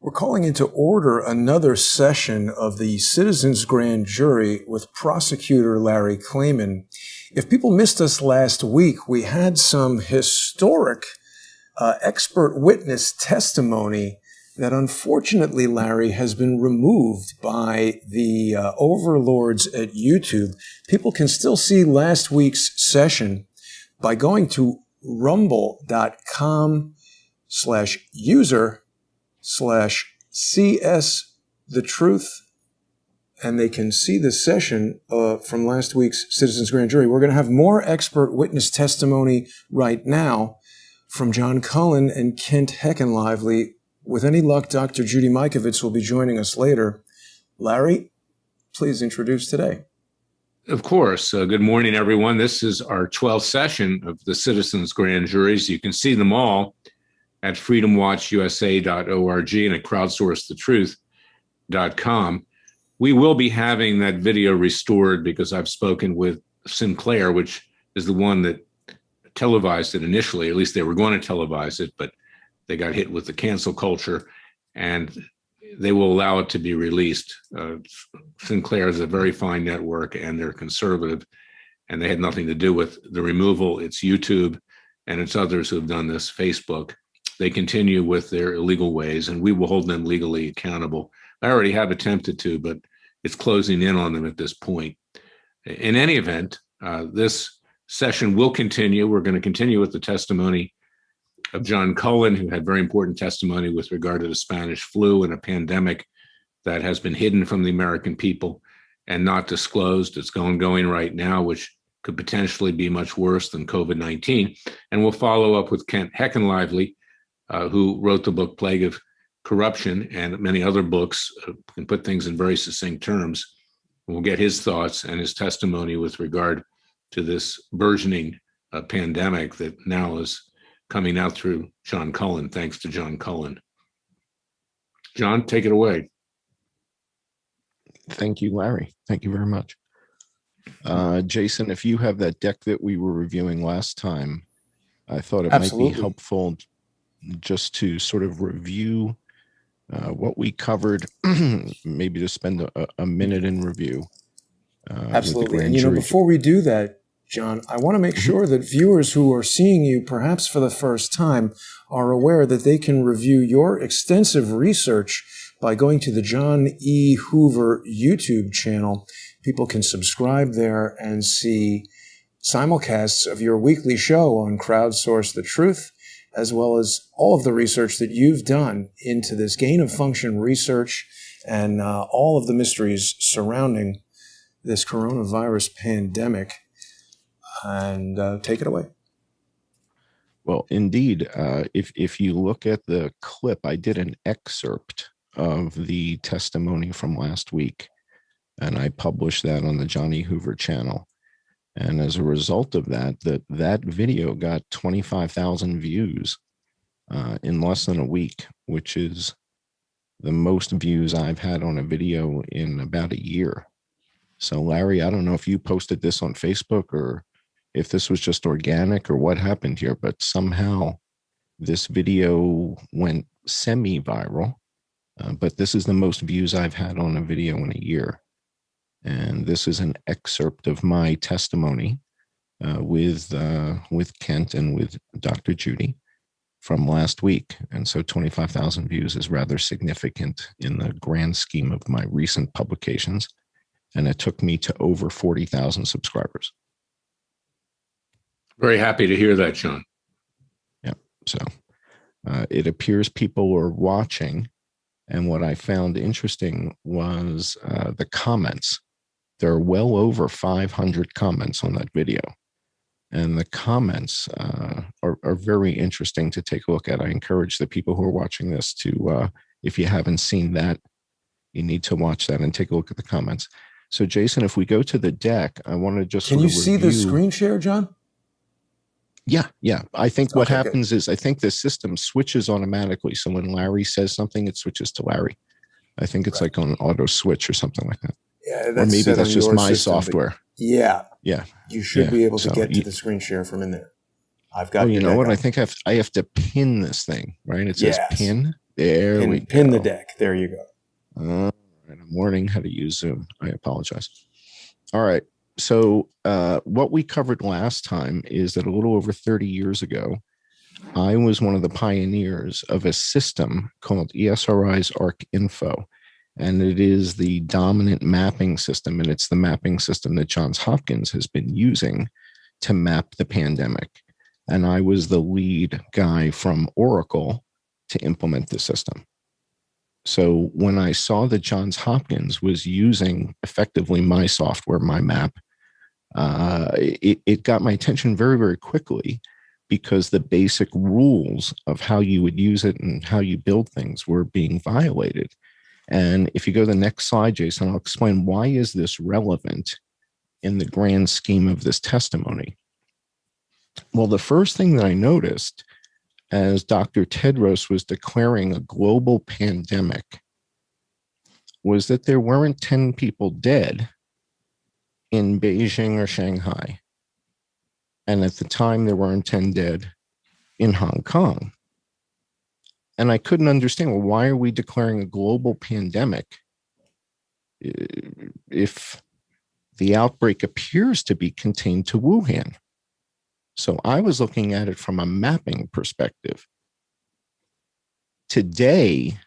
We're calling into order another session of the Citizens Grand Jury with Prosecutor Larry Klayman. If people missed us last week, we had some historic expert witness testimony that unfortunately, Larry, has been removed by the overlords at YouTube. People can still see last week's session by going to rumble.com/user/CS the truth, and they can see the session from last week's Citizens Grand Jury. We're going to have more expert witness testimony right now from John Cullen and Kent Heckenlively. With any luck, Dr. Judy Mikovits will be joining us later. Larry, please introduce today. Of course. Good morning, everyone. This is our 12th session of the Citizens Grand Juries. You can see them all at freedomwatchusa.org and at crowdsourcethetruth.com. We will be having that video restored because I've spoken with Sinclair, which is the one that televised it initially. At least they were going to televise it, but they got hit with the cancel culture, and they will allow it to be released. Sinclair is a very fine network, and they're conservative, and they had nothing to do with the removal. It's YouTube, and it's others who have done this, Facebook. They continue with their illegal ways, and we will hold them legally accountable. I already have attempted to, but it's closing in on them at this point. In any event, this session will continue. We're going to continue with the testimony of John Cullen, who had very important testimony with regard to the Spanish flu and a pandemic that has been hidden from the American people and not disclosed. It's going right now, which could potentially be much worse than COVID-19. And we'll follow up with Kent Heckenlively, who wrote the book Plague of Corruption and many other books, can put things in very succinct terms. We'll get his thoughts and his testimony with regard to this burgeoning pandemic that now is coming out through John Cullen, thanks to John Cullen. John, take it away. Thank you, Larry. Thank you very much. Jason, if you have that deck that we were reviewing last time, I thought it might be helpful just to sort of review what we covered, maybe to spend a minute in review. Absolutely. And, before we do that, John, I want to make sure that viewers who are seeing you perhaps for the first time are aware that they can review your extensive research by going to the John E. Hoover YouTube channel. People can subscribe there and see simulcasts of your weekly show on Crowdsource the Truth, as well as all of the research that you've done into this gain-of-function research and all of the mysteries surrounding this coronavirus pandemic. And take it away. Well, indeed, if you look at the clip, I did an excerpt of the testimony from last week, and I published that on the Johnny Hoover channel. And as a result of that, that video got 25,000 views in less than a week, which is the most views I've had on a video in about a year. So, Larry, I don't know if you posted this on Facebook or if this was just organic or what happened here, but somehow this video went semi-viral. But this is the most views I've had on a video in a year. And this is an excerpt of my testimony with Kent and with Dr. Judy from last week. And so 25,000 views is rather significant in the grand scheme of my recent publications. And it took me to over 40,000 subscribers. Very happy to hear that, John. Yeah. So it appears people are watching. And what I found interesting was the comments. There are well over 500 comments on that video. And the comments are very interesting to take a look at. I encourage the people who are watching this to, if you haven't seen that, you need to watch that and take a look at the comments. So, Jason, if we go to the deck, I want to just Can you see the screen share, John? Yeah. I think what happens is I think the system switches automatically. So when Larry says something, it switches to Larry. I think it's like on auto switch or something like that. Yeah, or maybe that's just my software. Yeah. Yeah. You should be able to get to the screen share from in there. I've got. Oh, you know what? I think I have to pin this thing, right? It says pin. There we go. Pin the deck. There you go. All right, I'm learning how to use Zoom. I apologize. All right. So what we covered last time is that a little over 30 years ago, I was one of the pioneers of a system called ESRI's ArcInfo. And it is the dominant mapping system. And it's the mapping system that Johns Hopkins has been using to map the pandemic. And I was the lead guy from Oracle to implement the system. So when I saw that Johns Hopkins was using effectively my software, my map, it got my attention very, very quickly, because the basic rules of how you would use it and how you build things were being violated. And if you go to the next slide, Jason, I'll explain why is this relevant in the grand scheme of this testimony. Well, the first thing that I noticed as Dr. Tedros was declaring a global pandemic was that there weren't 10 people dead in Beijing or Shanghai. And at the time, there weren't 10 dead in Hong Kong. And I couldn't understand, well, why are we declaring a global pandemic if the outbreak appears to be contained to Wuhan? So I was looking at it from a mapping perspective. Today,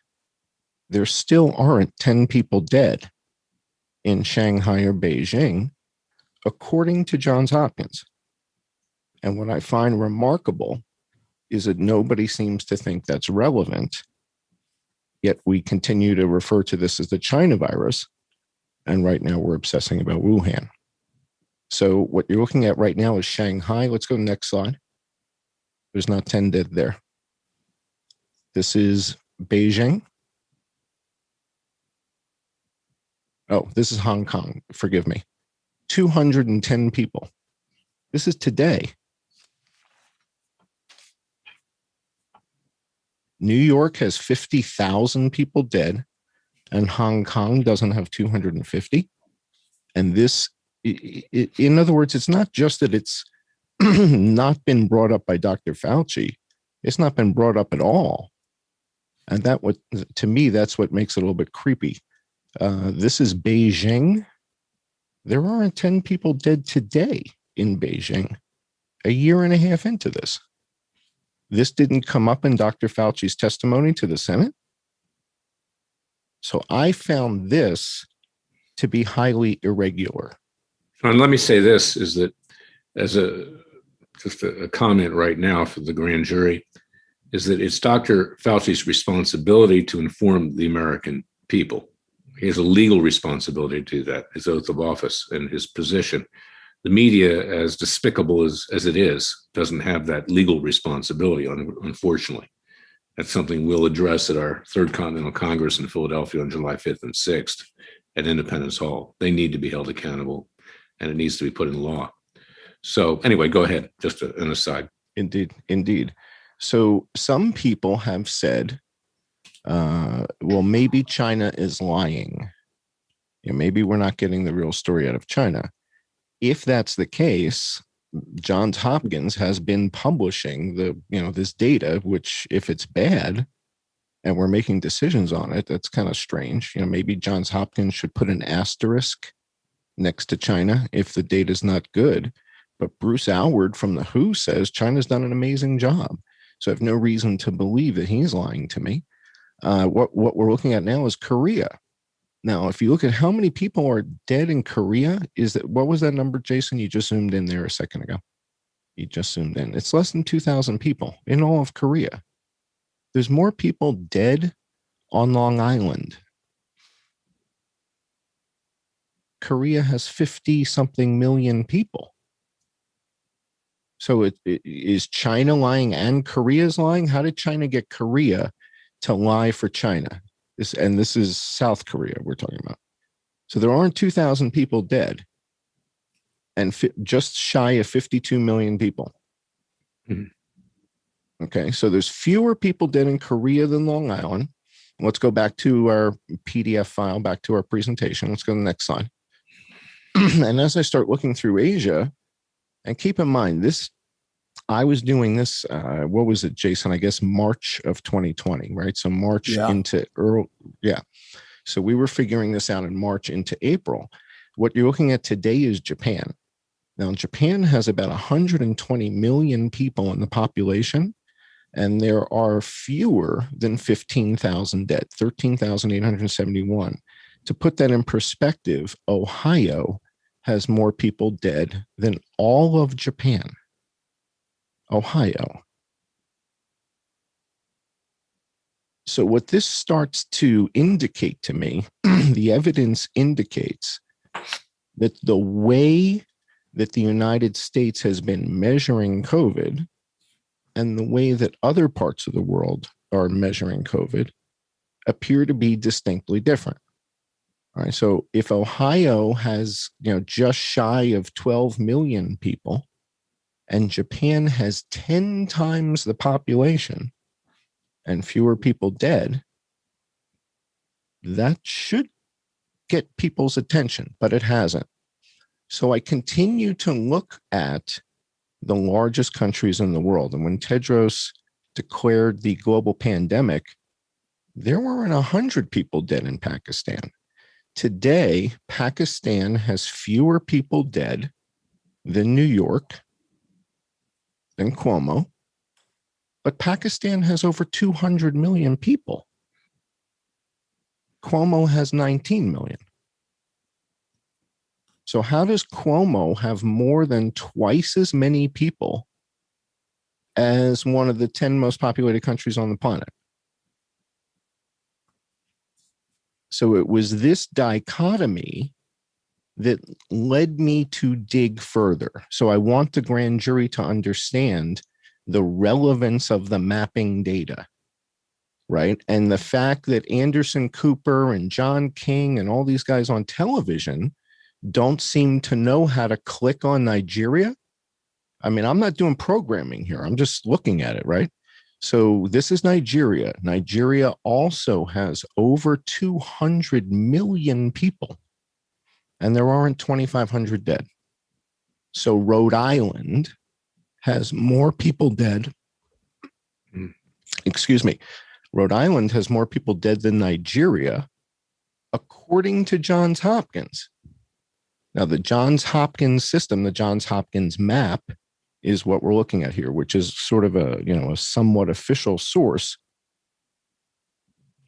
there still aren't 10 people dead in Shanghai or Beijing, according to Johns Hopkins. And what I find remarkable is that nobody seems to think that's relevant, yet we continue to refer to this as the China virus, and right now we're obsessing about Wuhan. So what you're looking at right now is Shanghai. Let's go to the next slide. There's not 10 dead there. This is Beijing. Oh, this is Hong Kong. Forgive me. 210 people. This is today. New York has 50,000 people dead, and Hong Kong doesn't have 250. And this, in other words, it's not just that it's not been brought up by Dr. Fauci. It's not been brought up at all. And that, to me, that's what makes it a little bit creepy. This is Beijing. There aren't 10 people dead today in Beijing, a year and a half into this. This didn't come up in Dr. Fauci's testimony to the Senate. So I found this to be highly irregular. And let me say this, is that as just a comment right now for the grand jury, is that it's Dr. Fauci's responsibility to inform the American people. He has a legal responsibility to do that, his oath of office and his position. The media, as despicable as it is, doesn't have that legal responsibility, unfortunately. That's something we'll address at our Third Continental Congress in Philadelphia on July 5th and 6th at Independence Hall. They need to be held accountable, and it needs to be put in law. So anyway, go ahead, just an aside. Indeed. So some people have said, well, maybe China is lying. Maybe we're not getting the real story out of China. If that's the case, Johns Hopkins has been publishing this data, which if it's bad and we're making decisions on it, that's kind of strange. Maybe Johns Hopkins should put an asterisk next to China if the data is not good. But Bruce Alward from the WHO says China's done an amazing job. So I have no reason to believe that he's lying to me. What we're looking at now is Korea. Now, if you look at how many people are dead in Korea, what was that number, Jason? You just zoomed in there a second ago. You just zoomed in. It's less than 2,000 people in all of Korea. There's more people dead on Long Island. Korea has 50-something million people. So is China lying and Korea's lying? How did China get Korea to lie for China? This is South Korea we're talking about. So there aren't 2,000 people dead and just shy of 52 million people. Mm-hmm. Okay, so there's fewer people dead in Korea than Long Island. Let's go back to our PDF file, back to our presentation. Let's go to the next slide. And as I start looking through Asia, and keep in mind, this I was doing this, what was it, Jason? I guess March of 2020, right? So March into early, So we were figuring this out in March into April. What you're looking at today is Japan. Now, Japan has about 120 million people in the population, and there are fewer than 15,000 dead, 13,871. To put that in perspective, Ohio has more people dead than all of Japan. Ohio. So what this starts to indicate to me, the evidence indicates that the way that the United States has been measuring COVID and the way that other parts of the world are measuring COVID appear to be distinctly different. All right. So if Ohio has, just shy of 12 million people and Japan has 10 times the population and fewer people dead, that should get people's attention, but it hasn't. So I continue to look at the largest countries in the world. And when Tedros declared the global pandemic, there weren't 100 people dead in Pakistan. Today, Pakistan has fewer people dead than New York, than Cuomo, but Pakistan has over 200 million people. Cuomo has 19 million. So how does Cuomo have more than twice as many people as one of the 10 most populated countries on the planet? So it was this dichotomy that led me to dig further. So I want the grand jury to understand the relevance of the mapping data, right? And the fact that Anderson Cooper and John King and all these guys on television don't seem to know how to click on Nigeria. I mean, I'm not doing programming here. I'm just looking at it, right? So this is Nigeria. Nigeria also has over 200 million people, and there aren't 2,500 dead. So Rhode Island has more people dead. Excuse me. Rhode Island has more people dead than Nigeria, according to Johns Hopkins. Now, the Johns Hopkins system, the Johns Hopkins map, is what we're looking at here, which is sort of a somewhat official source.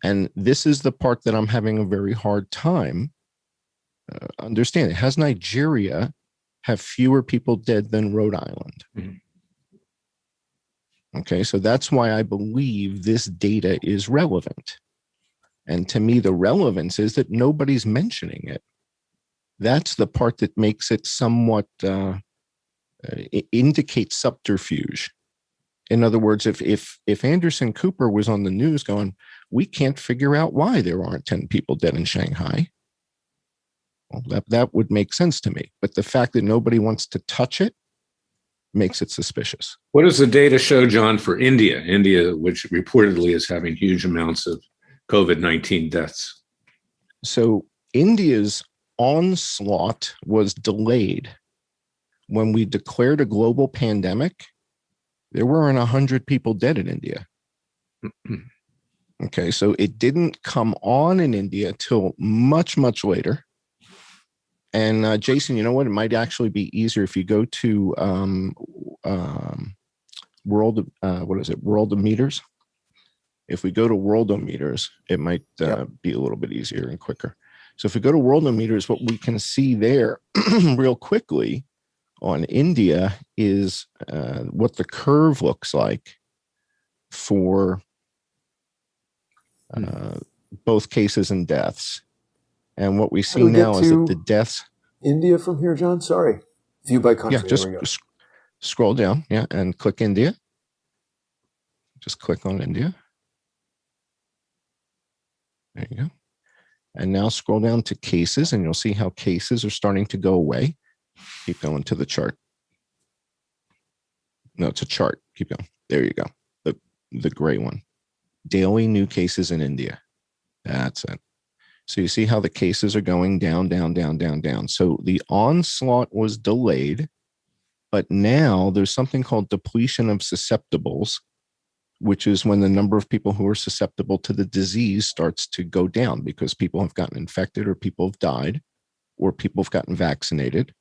And this is the part that I'm having a very hard time understanding. Has Nigeria have fewer people dead than Rhode Island? Mm-hmm. Okay, so that's why I believe this data is relevant. And to me, the relevance is that nobody's mentioning it. That's the part that makes it somewhat it indicates subterfuge. In other words, if Anderson Cooper was on the news going, we can't figure out why there aren't 10 people dead in Shanghai, well, that would make sense to me. But the fact that nobody wants to touch it makes it suspicious. What does the data show, John, for India? India, which reportedly is having huge amounts of COVID-19 deaths. So India's onslaught was delayed. When we declared a global pandemic, there weren't 100 people dead in India. Okay, so it didn't come on in India till much, much later. And Jason, you know what? It might actually be easier if you go to Worldometers. If we go to Worldometers, it might be a little bit easier and quicker. So if we go to Worldometers, what we can see there real quickly on India is what the curve looks like for both cases and deaths. And what we see now is that the deaths... India from here, John? Sorry. View by country. Yeah, just scroll down, and click India. Just click on India. There you go. And now scroll down to cases, and you'll see how cases are starting to go away. Keep going to the chart. No, it's a chart. Keep going. There you go. The gray one. Daily new cases in India. That's it. So you see how the cases are going down, down, down, down, down. So the onslaught was delayed, But now there's something called depletion of susceptibles, which is when the number of people who are susceptible to the disease starts to go down because people have gotten infected or people have died or people have gotten vaccinated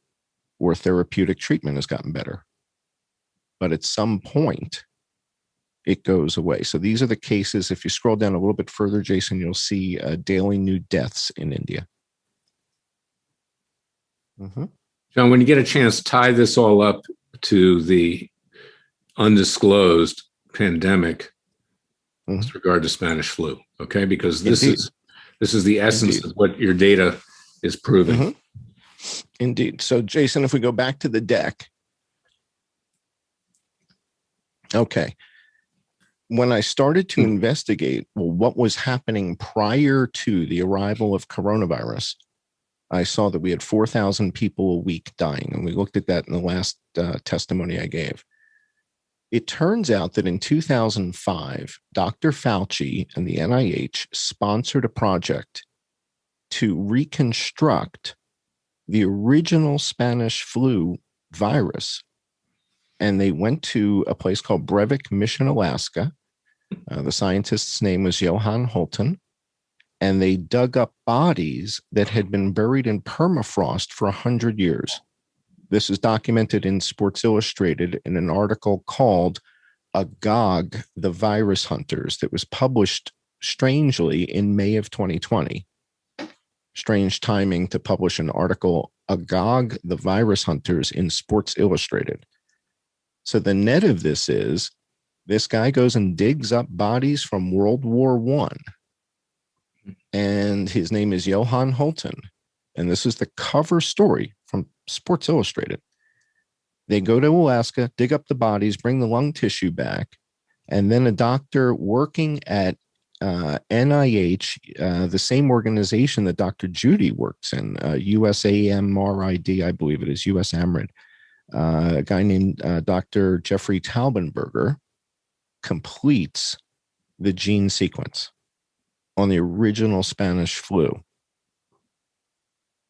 or therapeutic treatment has gotten better. But at some point, it goes away. So these are the cases. If you scroll down a little bit further, Jason, you'll see daily new deaths in India. Mm-hmm. John, when you get a chance, tie this all up to the undisclosed pandemic with regard to Spanish flu, okay? Because this is the essence of what your data is proving. Mm-hmm. Indeed. So, Jason, if we go back to the deck, okay. When I started to investigate what was happening prior to the arrival of coronavirus, I saw that we had 4,000 people a week dying, and we looked at that in the last testimony I gave. It turns out that in 2005, Dr. Fauci and the NIH sponsored a project to reconstruct the original Spanish flu virus. And they went to a place called Breivik Mission, Alaska. The scientist's name was Johann Holton. And they dug up bodies that had been buried in permafrost for 100 years. This is documented in Sports Illustrated in an article called Agog, the Virus Hunters, that was published strangely in May of 2020. Strange timing to publish an article, Agog, the Virus Hunters, in Sports Illustrated. So the net of this is this guy goes and digs up bodies from World War I. And his name is Johann Holton. And this is the cover story from Sports Illustrated. They go to Alaska, dig up the bodies, bring the lung tissue back, and then a doctor working at NIH, the same organization that Dr. Judy works in, USAMRID, I believe it is, USAMRID, a guy named Dr. Jeffrey Taubenberger, completes the gene sequence on the original Spanish flu.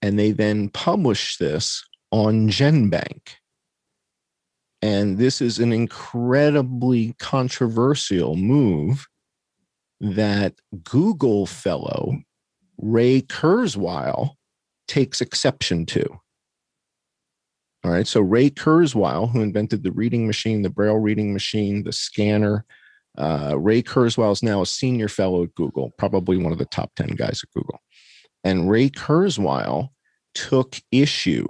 And they then publish this on GenBank. And this is an incredibly controversial move that Google fellow Ray Kurzweil takes exception to. All right, so Ray Kurzweil, who invented the reading machine, the Braille reading machine, the scanner, Ray Kurzweil is now a senior fellow at Google, probably one of the top 10 guys at Google. And Ray Kurzweil took issue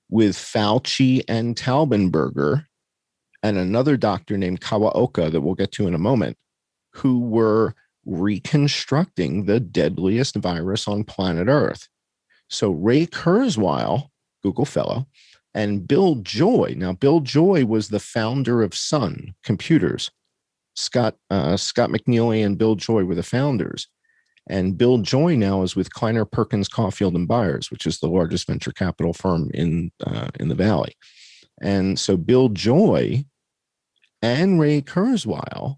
with Fauci and Taubenberger and another doctor named Kawaoka that we'll get to in a moment, who were reconstructing the deadliest virus on planet Earth. So Ray Kurzweil, Google fellow, and Bill Joy. Now, Bill Joy was the founder of Sun Computers. Scott McNeely and Bill Joy were the founders. And Bill Joy now is with Kleiner Perkins Caulfield and Byers, which is the largest venture capital firm in the Valley. And so Bill Joy and Ray Kurzweil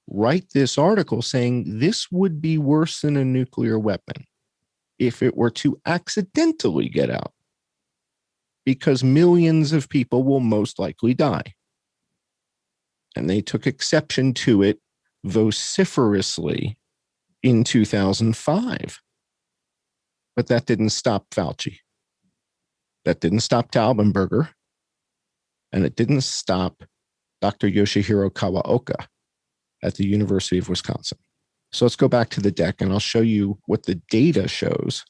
write this article saying this would be worse than a nuclear weapon if it were to accidentally get out, because millions of people will most likely die. And they took exception to it vociferously in 2005. But that didn't stop Fauci. That didn't stop Taubenberger. And it didn't stop Dr. Yoshihiro Kawaoka at the University of Wisconsin. So let's go back to the deck and I'll show you what the data shows.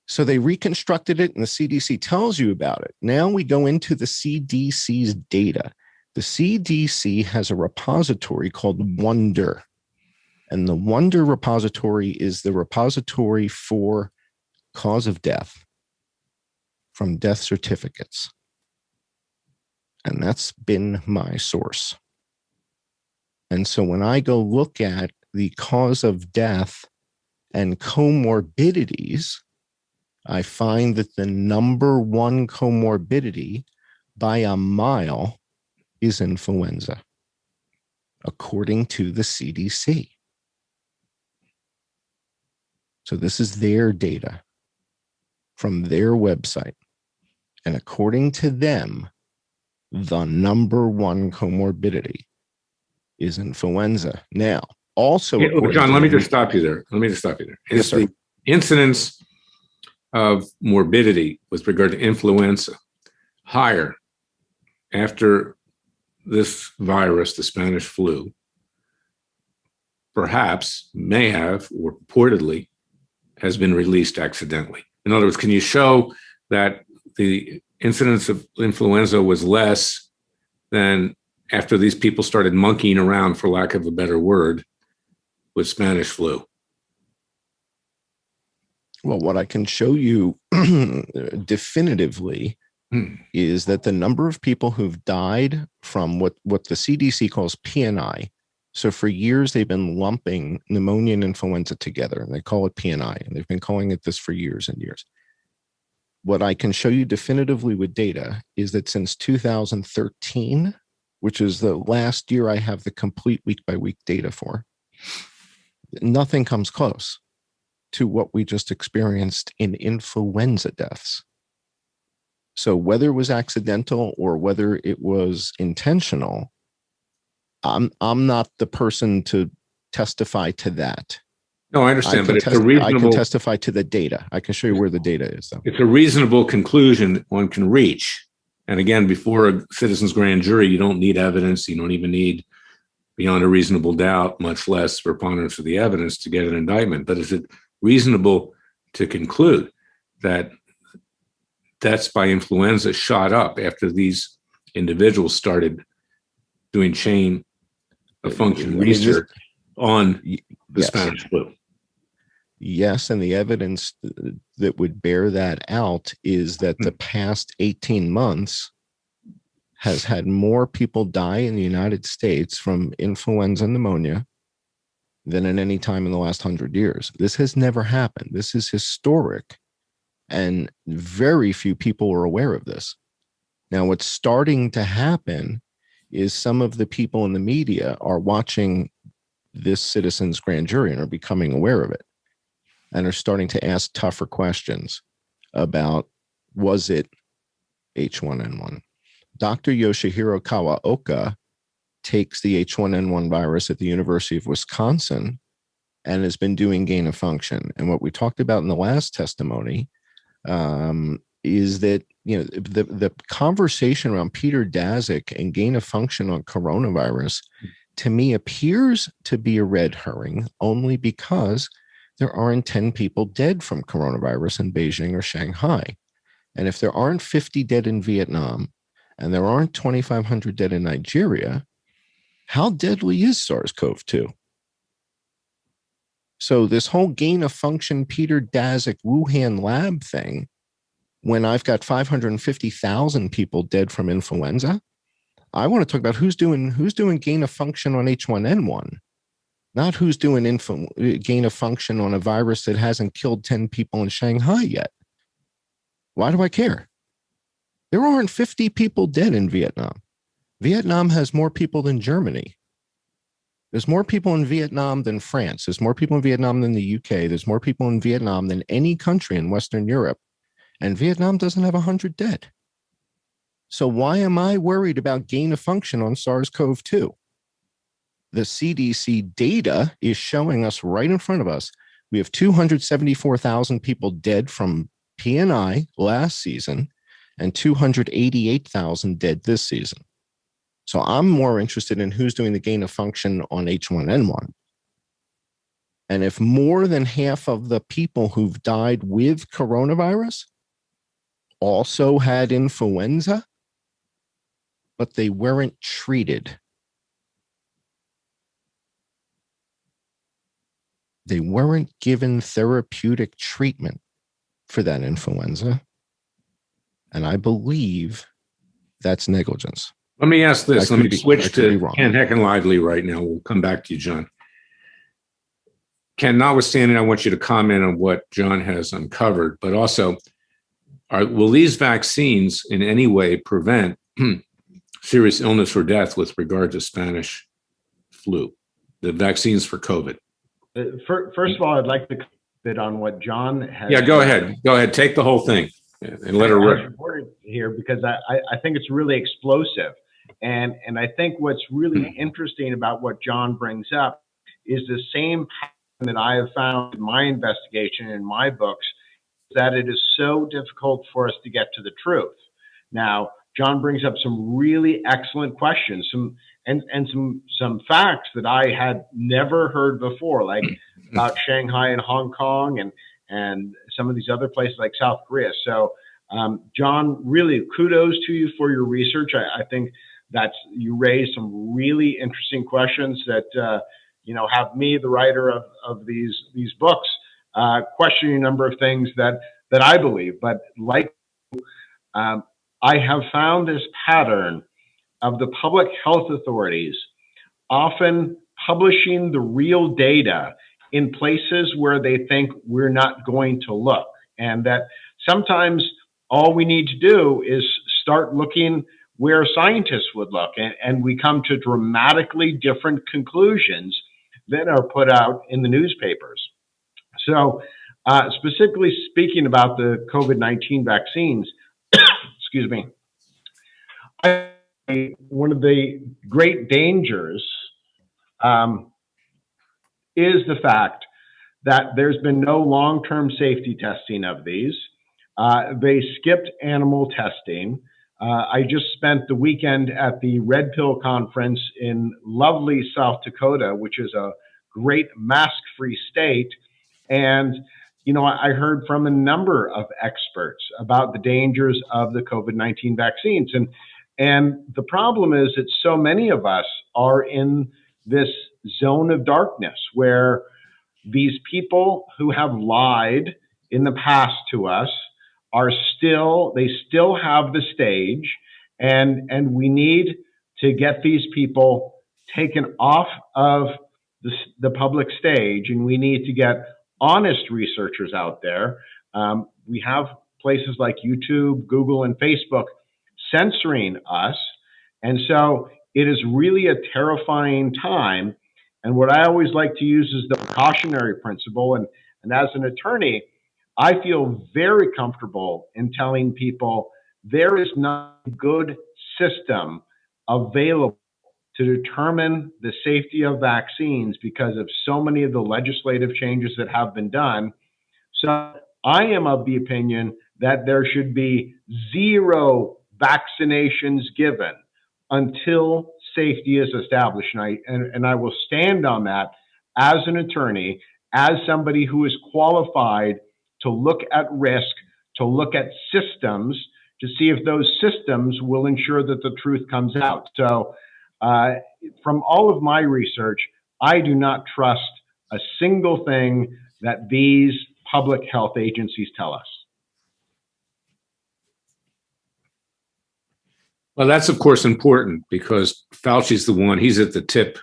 So they reconstructed it and the CDC tells you about it. Now we go into the CDC's data. The CDC has a repository called Wonder. And the Wonder repository is the repository for cause of death from death certificates. And that's been my source. And so when I go look at the cause of death and comorbidities, I find that the number one comorbidity by a mile is influenza, according to the CDC. So this is their data from their website. And according to them, the number one comorbidity is influenza. Now, also, John, let me just stop you there. Is the incidence of morbidity with regard to influenza higher after this virus, the Spanish flu, perhaps, may have, or purportedly has been released accidentally? In other words, can you show that the incidence of influenza was less than after these people started monkeying around, for lack of a better word, with Spanish flu? Well, what I can show you definitively is that the number of people who've died from what the CDC calls PNI. So for years, they've been lumping pneumonia and influenza together, and they call it PNI, and they've been calling it this for years and years. What I can show you definitively with data is that since 2013, which is the last year I have the complete week-by-week data for, nothing comes close to what we just experienced in influenza deaths. So whether it was accidental or whether it was intentional, I'm not the person to testify to that. No, I understand, but it's a reasonable. I can testify to the data. I can show you where the data is, though. It's a reasonable conclusion that one can reach. And again, before a citizen's grand jury, you don't need evidence. You don't even need beyond a reasonable doubt, much less preponderance of the evidence to get an indictment. But is it reasonable to conclude that deaths by influenza shot up after these individuals started doing chain of function research on the Spanish flu? Yes, and the evidence that would bear that out is that the past 18 months has had more people die in the United States from influenza and pneumonia than at any time in the last 100 years. This has never happened. This is historic, and very few people are aware of this. Now, what's starting to happen is some of the people in the media are watching this citizen's grand jury and are becoming aware of it and are starting to ask tougher questions about, was it H1N1? Dr. Yoshihiro Kawaoka takes the H1N1 virus at the University of Wisconsin and has been doing gain of function. And what we talked about in the last testimony is that, you know, the conversation around Peter Daszak and gain of function on coronavirus, to me, appears to be a red herring only because there aren't 10 people dead from coronavirus in Beijing or Shanghai. And if there aren't 50 dead in Vietnam and there aren't 2,500 dead in Nigeria, how deadly is SARS-CoV-2? So this whole gain of function Peter Daszak Wuhan lab thing, when I've got 550,000 people dead from influenza, I want to talk about who's doing gain of function on H1N1, not who's doing gain of function on a virus that hasn't killed 10 people in Shanghai yet. Why do I care? There aren't 50 people dead in Vietnam. Vietnam has more people than Germany. There's more people in Vietnam than France. There's more people in Vietnam than the UK. There's more people in Vietnam than any country in Western Europe. And Vietnam doesn't have 100 dead. So why am I worried about gain of function on SARS-CoV-2? The CDC data is showing us right in front of us, we have 274,000 people dead from PNI last season and 288,000 dead this season. So I'm more interested in who's doing the gain of function on H1N1. And if more than half of the people who've died with coronavirus also had influenza, but they weren't treated, they weren't given therapeutic treatment for that influenza, and I believe that's negligence. Let me ask this. Let me switch to Ken Heckenlively right now. We'll come back to you, John. Ken, notwithstanding, I want you to comment on what John has uncovered, but also, will these vaccines in any way prevent serious illness or death with regard to Spanish flu, the vaccines for COVID? First of all, I'd like to comment on what John has. Yeah, go ahead. Go ahead. Take the whole thing. And let her I support it here because I think it's really explosive. And I think what's really interesting about what John brings up is the same pattern that I have found in my investigation in my books, that it is so difficult for us to get to the truth. Now, John brings up some really excellent questions, some facts that I had never heard before, like about Shanghai and Hong Kong and some of these other places like South Korea. So, John, really kudos to you for your research. I think that you raised some really interesting questions that have me, the writer of these books, questioning a number of things that I believe. But like, I have found this pattern of the public health authorities often publishing the real data in places where they think we're not going to look, and that sometimes all we need to do is start looking where scientists would look, and we come to dramatically different conclusions that are put out in the newspapers. So, specifically speaking about the COVID-19 vaccines, excuse me, one of the great dangers is the fact that there's been no long-term safety testing of these. They skipped animal testing. I just spent the weekend at the Red Pill Conference in lovely South Dakota, which is a great mask-free state. And, I heard from a number of experts about the dangers of the COVID-19 vaccines. And the problem is that so many of us are in this zone of darkness where these people who have lied in the past to us they still have the stage, and we need to get these people taken off of the public stage, and we need to get honest researchers out there. We have places like YouTube, Google, and Facebook censoring us, and so it is really a terrifying time. And what I always like to use is the precautionary principle. And as an attorney, I feel very comfortable in telling people there is not a good system available to determine the safety of vaccines because of so many of the legislative changes that have been done. So I am of the opinion that there should be zero vaccinations given until safety is established. And I will stand on that as an attorney, as somebody who is qualified to look at risk, to look at systems, to see if those systems will ensure that the truth comes out. So from all of my research, I do not trust a single thing that these public health agencies tell us. Well, that's of course important because Fauci's he's at the tip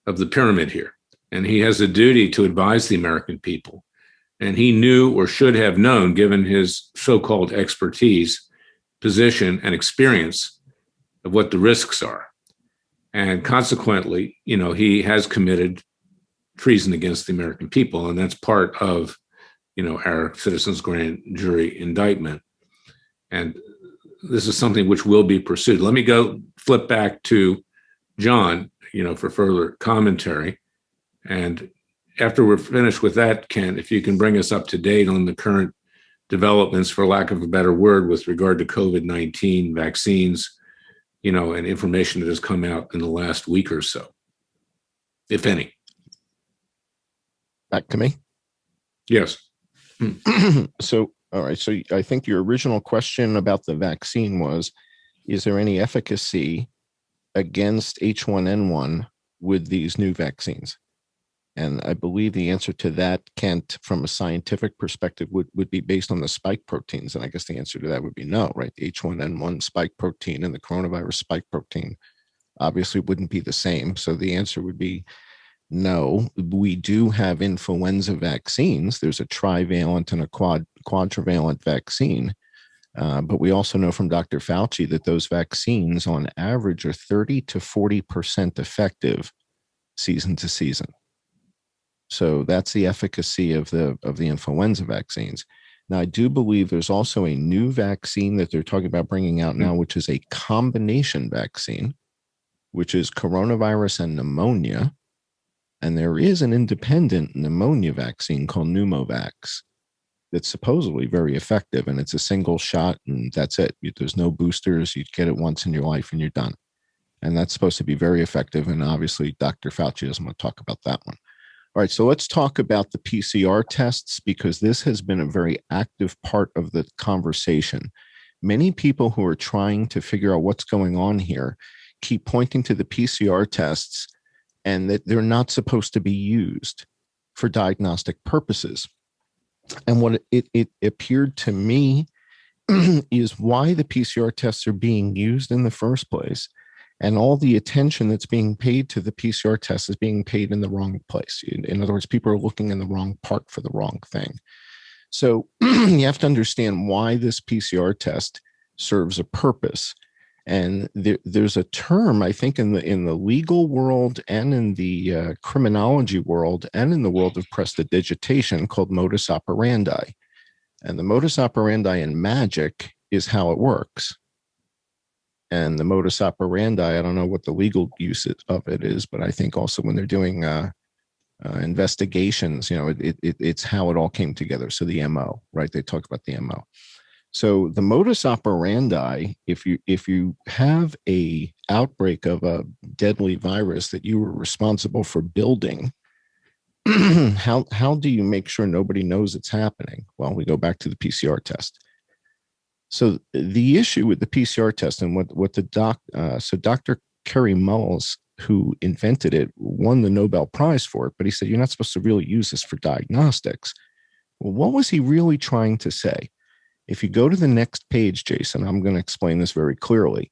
of the pyramid here, and he has a duty to advise the American people. And he knew or should have known, given his so-called expertise, position, and experience of what the risks are. And consequently, he has committed treason against the American people. And that's part of, our citizens' grand jury indictment. And this is something which will be pursued. Let me flip back to John, for further commentary. And after we're finished with that, Ken, if you can bring us up to date on the current developments, for lack of a better word, with regard to COVID-19 vaccines, and information that has come out in the last week or so, if any. Back to me? Yes. So, all right. So I think your original question about the vaccine was, is there any efficacy against H1N1 with these new vaccines? And I believe the answer to that, Kent, from a scientific perspective, would be based on the spike proteins. And I guess the answer to that would be no, right? The H1N1 spike protein and the coronavirus spike protein obviously wouldn't be the same. So the answer would be no. We do have influenza vaccines. There's a trivalent and a quadrivalent vaccine. But we also know from Dr. Fauci that those vaccines on average are 30 to 40% effective season to season. So that's the efficacy of the influenza vaccines. Now, I do believe there's also a new vaccine that they're talking about bringing out now, which is a combination vaccine, which is coronavirus and pneumonia. And there is an independent pneumonia vaccine called Pneumovax that's supposedly very effective, and it's a single shot, and that's it. There's no boosters. You get it once in your life and you're done. And that's supposed to be very effective. And obviously, Dr. Fauci doesn't want to talk about that one. All right, so let's talk about the PCR tests, because this has been a very active part of the conversation. Many people who are trying to figure out what's going on here keep pointing to the PCR tests and that they're not supposed to be used for diagnostic purposes. And what it appeared to me is why the PCR tests are being used in the first place. And all the attention that's being paid to the PCR test is being paid in the wrong place. In other words, people are looking in the wrong part for the wrong thing. So you have to understand why this PCR test serves a purpose. And there's a term, I think, in the legal world and in the criminology world and in the world of prestidigitation called modus operandi. And the modus operandi in magic is how it works. And the modus operandi, I don't know what the legal use of it is, but I think also when they're doing investigations, it's how it all came together. So the MO, right? They talk about the MO. So the modus operandi, if you have a outbreak of a deadly virus that you were responsible for building, how do you make sure nobody knows it's happening? Well, we go back to the PCR test. So the issue with the PCR test and what so Dr. Kerry Mullis, who invented it, won the Nobel Prize for it, but he said, you're not supposed to really use this for diagnostics. Well, what was he really trying to say? If you go to the next page, Jason, I'm going to explain this very clearly.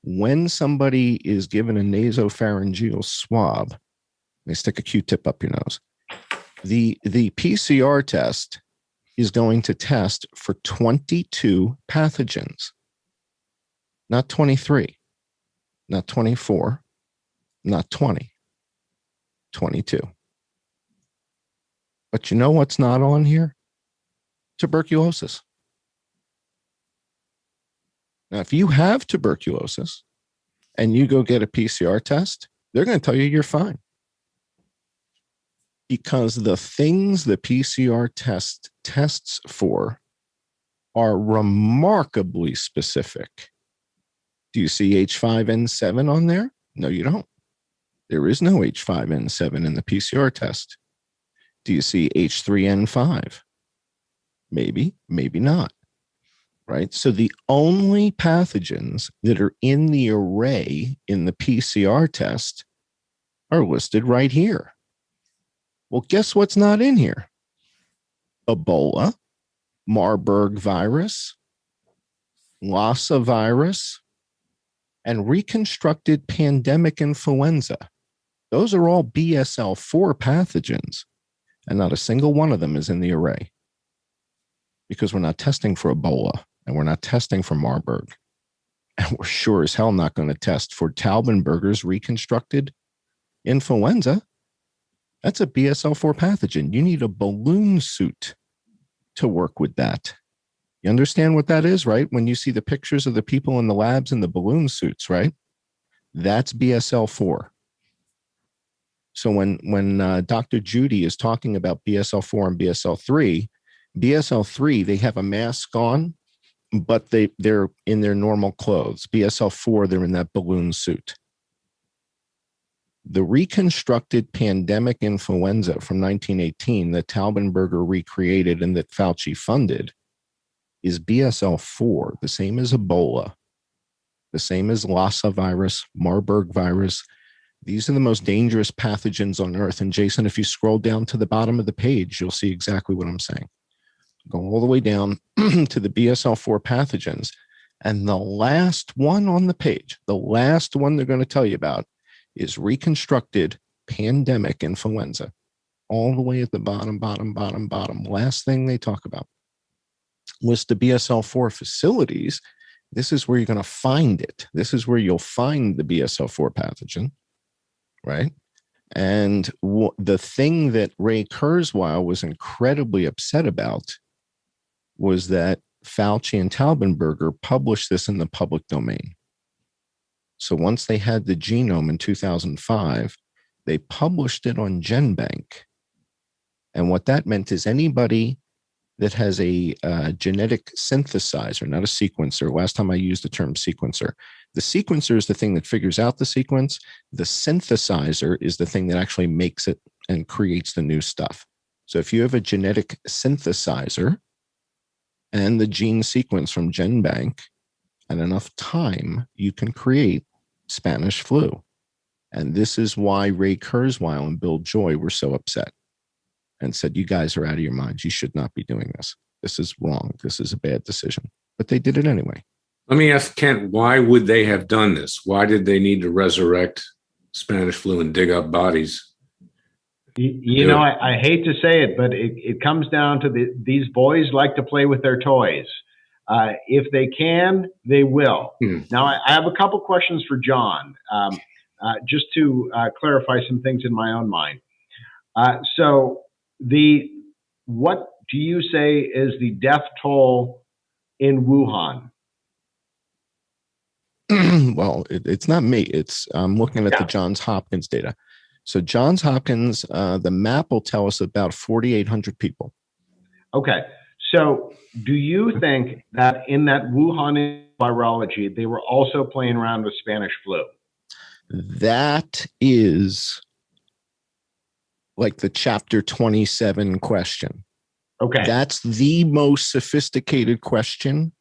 When somebody is given a nasopharyngeal swab, they stick a Q-tip up your nose. The PCR test is going to test for 22 pathogens, not 23, not 24, not 20, 22. But you know what's not on here? Tuberculosis. Now, if you have tuberculosis and you go get a PCR test, they're going to tell you you're fine. Because the things the PCR test tests for are remarkably specific. Do you see H5N7 on there? No, you don't. There is no H5N7 in the PCR test. Do you see H3N5? Maybe, maybe not. Right? So the only pathogens that are in the array in the PCR test are listed right here. Well, guess what's not in here? Ebola, Marburg virus, Lassa virus, and reconstructed pandemic influenza. Those are all BSL-4 pathogens, and not a single one of them is in the array because we're not testing for Ebola and we're not testing for Marburg. And we're sure as hell not going to test for Taubenberger's reconstructed influenza. That's a BSL-4 pathogen. You need a balloon suit to work with that. You understand what that is, right? When you see the pictures of the people in the labs in the balloon suits, right? That's BSL-4. So when Dr. Judy is talking about BSL-4 and BSL-3, they have a mask on, but they're in their normal clothes. BSL-4, they're in that balloon suit. The reconstructed pandemic influenza from 1918 that Taubenberger recreated and that Fauci funded is BSL-4, the same as Ebola, the same as Lassa virus, Marburg virus. These are the most dangerous pathogens on Earth. And Jason, if you scroll down to the bottom of the page, you'll see exactly what I'm saying. Go all the way down to the BSL-4 pathogens. And the last one on the page, the last one they're going to tell you about is reconstructed pandemic influenza. All the way at the bottom. Last thing they talk about. List the BSL-4 facilities. This is where you're going to find it. This is where you'll find the BSL-4 pathogen, right? And the thing that Ray Kurzweil was incredibly upset about was that Fauci and Taubenberger published this in the public domain. So once they had the genome in 2005, they published it on GenBank. And what that meant is anybody that has a genetic synthesizer, not a sequencer. Last time I used the term sequencer. The sequencer is the thing that figures out the sequence. The synthesizer is the thing that actually makes it and creates the new stuff. So if you have a genetic synthesizer and the gene sequence from GenBank and enough time, you can create Spanish flu. And this is why Ray Kurzweil and Bill Joy were so upset and said, you guys are out of your minds. You should not be doing this. This is wrong. This is a bad decision. But they did it anyway. Let me ask Kent, why would they have done this? Why did they need to resurrect Spanish flu and dig up bodies? You know, I hate to say it, but it comes down to these boys like to play with their toys. If they can, they will. Now, I have a couple questions for John, just to clarify some things in my own mind. So what do you say is the death toll in Wuhan? Well, it's not me. I'm looking at the Johns Hopkins data. So Johns Hopkins, the map will tell us about 4,800 people. Okay. So do you think that in that Wuhan virology, they were also playing around with Spanish flu? That is like the chapter 27 question. Okay. That's the most sophisticated question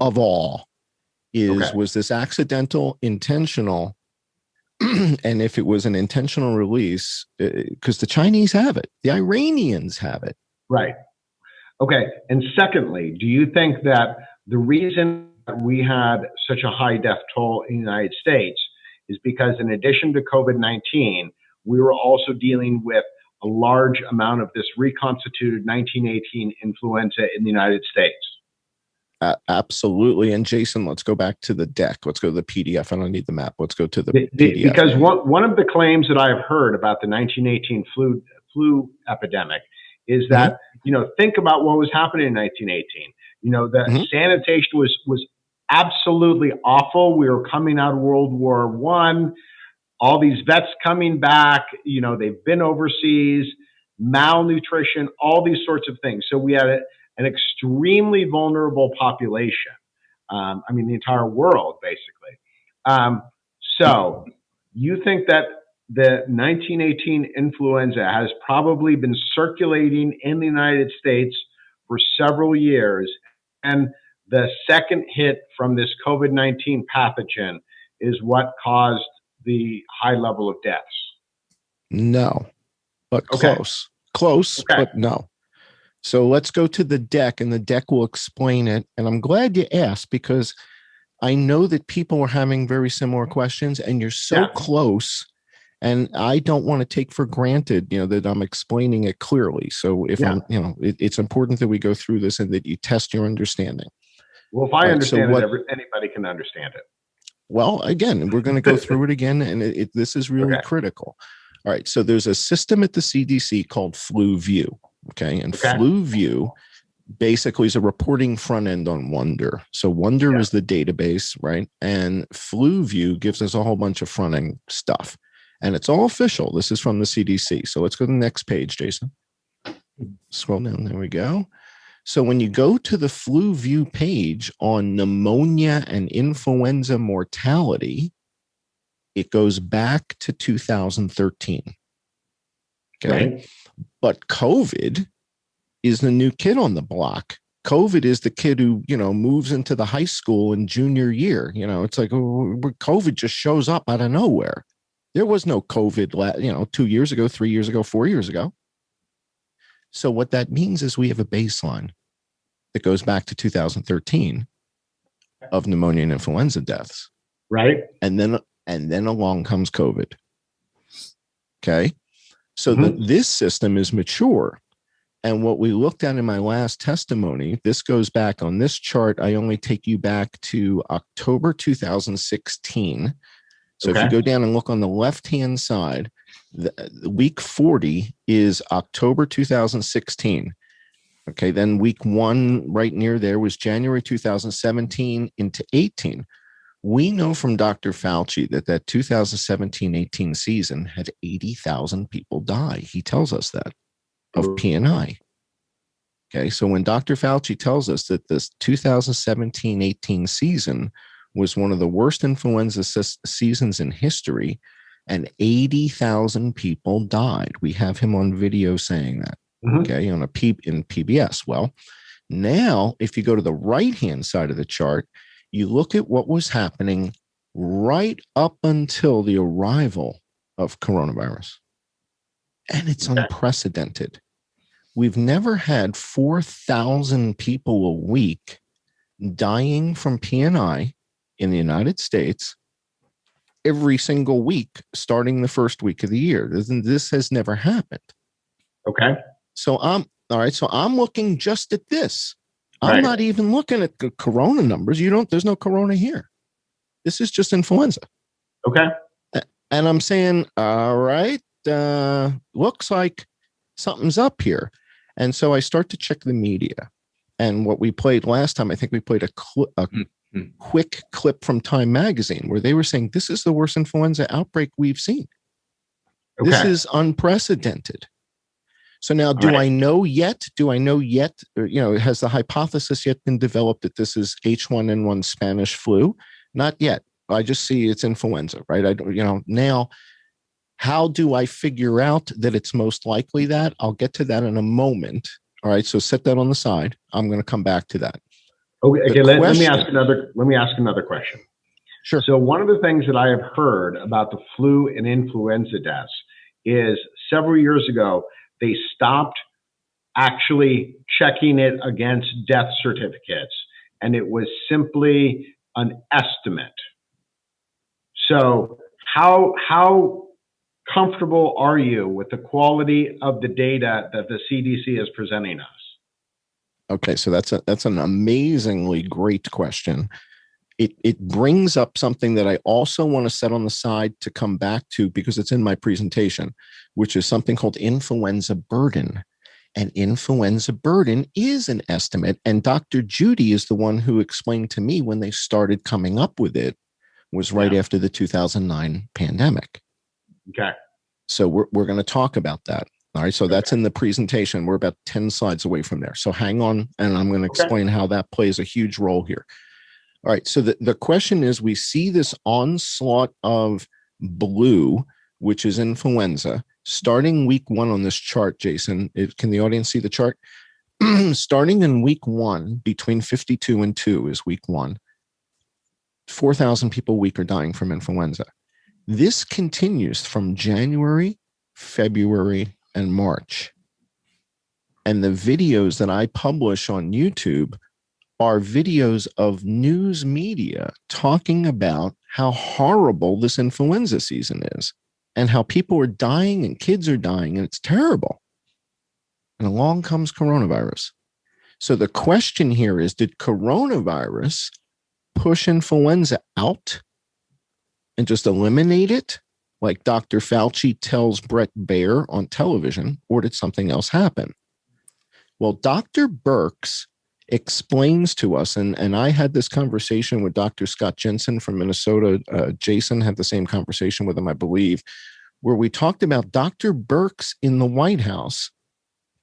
of all. Was this accidental, intentional? And if it was an intentional release, because the Chinese have it, the Iranians have it. Right. Okay. And secondly, do you think that the reason that we had such a high death toll in the United States is because in addition to COVID-19, we were also dealing with a large amount of this reconstituted 1918 influenza in the United States? Absolutely. And Jason, let's go back to the deck. Let's go to the PDF. I don't need the map. Let's go to the PDF. Because one of the claims that I've heard about the 1918 flu epidemic is that, think about what was happening in 1918. The sanitation was absolutely awful. We were coming out of World War I. All these vets coming back, they've been overseas, malnutrition, all these sorts of things. So we had an extremely vulnerable population. The entire world, basically. So you think that the 1918 influenza has probably been circulating in the United States for several years, and the second hit from this COVID-19 pathogen is what caused the high level of deaths? No, but close, but no. So let's go to the deck, and the deck will explain it. And I'm glad you asked, because I know that people are having very similar questions, and you're so close. And I don't want to take for granted, that I'm explaining it clearly. So if it's important that we go through this and that you test your understanding. Well, if I understand it, anybody can understand it. Well, again, we're going to go through it again, and this is really critical. All right. So there's a system at the CDC called FluView. Okay. And FluView basically is a reporting front end on Wonder. So Wonder is the database, right? And FluView gives us a whole bunch of front end stuff. And it's all official. This is from the CDC. So let's go to the next page, Jason. Scroll down. There we go. So when you go to the FluView page on pneumonia and influenza mortality, it goes back to 2013. Okay. Right. But COVID is the new kid on the block. COVID is the kid who, moves into the high school in junior year. It's like COVID just shows up out of nowhere. There was no COVID, 2 years ago, 3 years ago, 4 years ago. So what that means is we have a baseline that goes back to 2013 of pneumonia and influenza deaths. Right. And then along comes COVID. Okay. So this system is mature. And what we looked at in my last testimony, this goes back on this chart. I only take you back to October 2016. So if you go down and look on the left-hand side, the week 40 is October 2016. Okay, then week 1 right near there was January 2017 into 18. We know from Dr. Fauci that 2017-18 season had 80,000 people die. He tells us that of PNI. Okay, so when Dr. Fauci tells us that this 2017-18 season was one of the worst influenza seasons in history, and 80,000 people died, we have him on video saying that. Okay, in PBS. Well, now if you go to the right-hand side of the chart, you look at what was happening right up until the arrival of coronavirus, and it's unprecedented. We've never had 4,000 people a week dying from PNI in the United States every single week, starting the first week of the year. This has never happened. Okay. So all right. So I'm looking just at this. I'm not even looking at the corona numbers. There's no corona here. This is just influenza. Okay. And I'm saying, all right, looks like something's up here. And so I start to check the media. And what we played last time, I think we played a quick clip from Time Magazine where they were saying, this is the worst influenza outbreak we've seen. Okay. This is unprecedented. So now, do I know yet? Has the hypothesis yet been developed that this is H1N1 Spanish flu? Not yet. I just see it's influenza, right? Now, how do I figure out that it's most likely that? I'll get to that in a moment. All right. So set that on the side. I'm going to come back to that. Okay. Let me ask another question. Sure. So one of the things that I have heard about the flu and influenza deaths is several years ago, they stopped actually checking it against death certificates, and it was simply an estimate. So how comfortable are you with the quality of the data that the CDC is presenting us? Okay, so that's an amazingly great question. It brings up something that I also want to set on the side to come back to because it's in my presentation, which is something called influenza burden. And influenza burden is an estimate. And Dr. Judy is the one who explained to me when they started coming up with it was right after the 2009 pandemic. Okay. So we're going to talk about that. All right. So that's in the presentation. We're about 10 slides away from there. So hang on, and I'm going to explain how that plays a huge role here. All right. So the question is, we see this onslaught of blue, which is influenza, starting week 1 on this chart, Jason. Can the audience see the chart? Starting in week 1, between 52 and 2 is week 1. 4,000 people a week are dying from influenza. This continues from January, February, and March. And the videos that I publish on YouTube are videos of news media talking about how horrible this influenza season is and how people are dying and kids are dying, and it's terrible. And along comes coronavirus. So the question here is, did coronavirus push influenza out and just eliminate it, like Dr. Fauci tells Brett Baer on television, or did something else happen? Well, Dr. Birx explains to us, and I had this conversation with Dr. Scott Jensen from Minnesota. Jason had the same conversation with him, I believe, where we talked about Dr. Birx in the White House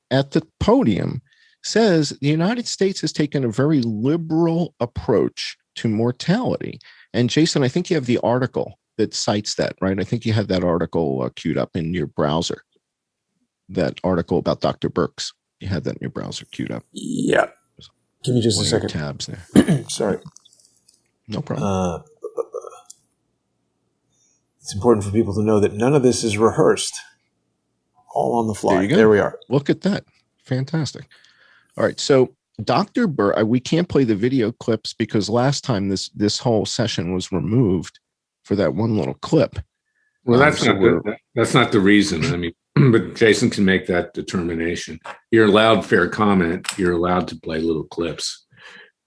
at the podium says the United States has taken a very liberal approach to mortality. And Jason, I think you have the article that cites that, right? I think you had that article queued up in your browser, that article about Dr. Birx. You had that in your browser queued up. Yeah. Give me just a second. Tabs there. Sorry. No problem. It's important for people to know that none of this is rehearsed. All on the fly. There you go. There we are. Look at that. Fantastic. All right. So Dr. Birx, we can't play the video clips because last time this whole session was removed for that one little clip. Well, that's not the reason. I mean, but Jason can make that determination. You're allowed fair comment. You're allowed to play little clips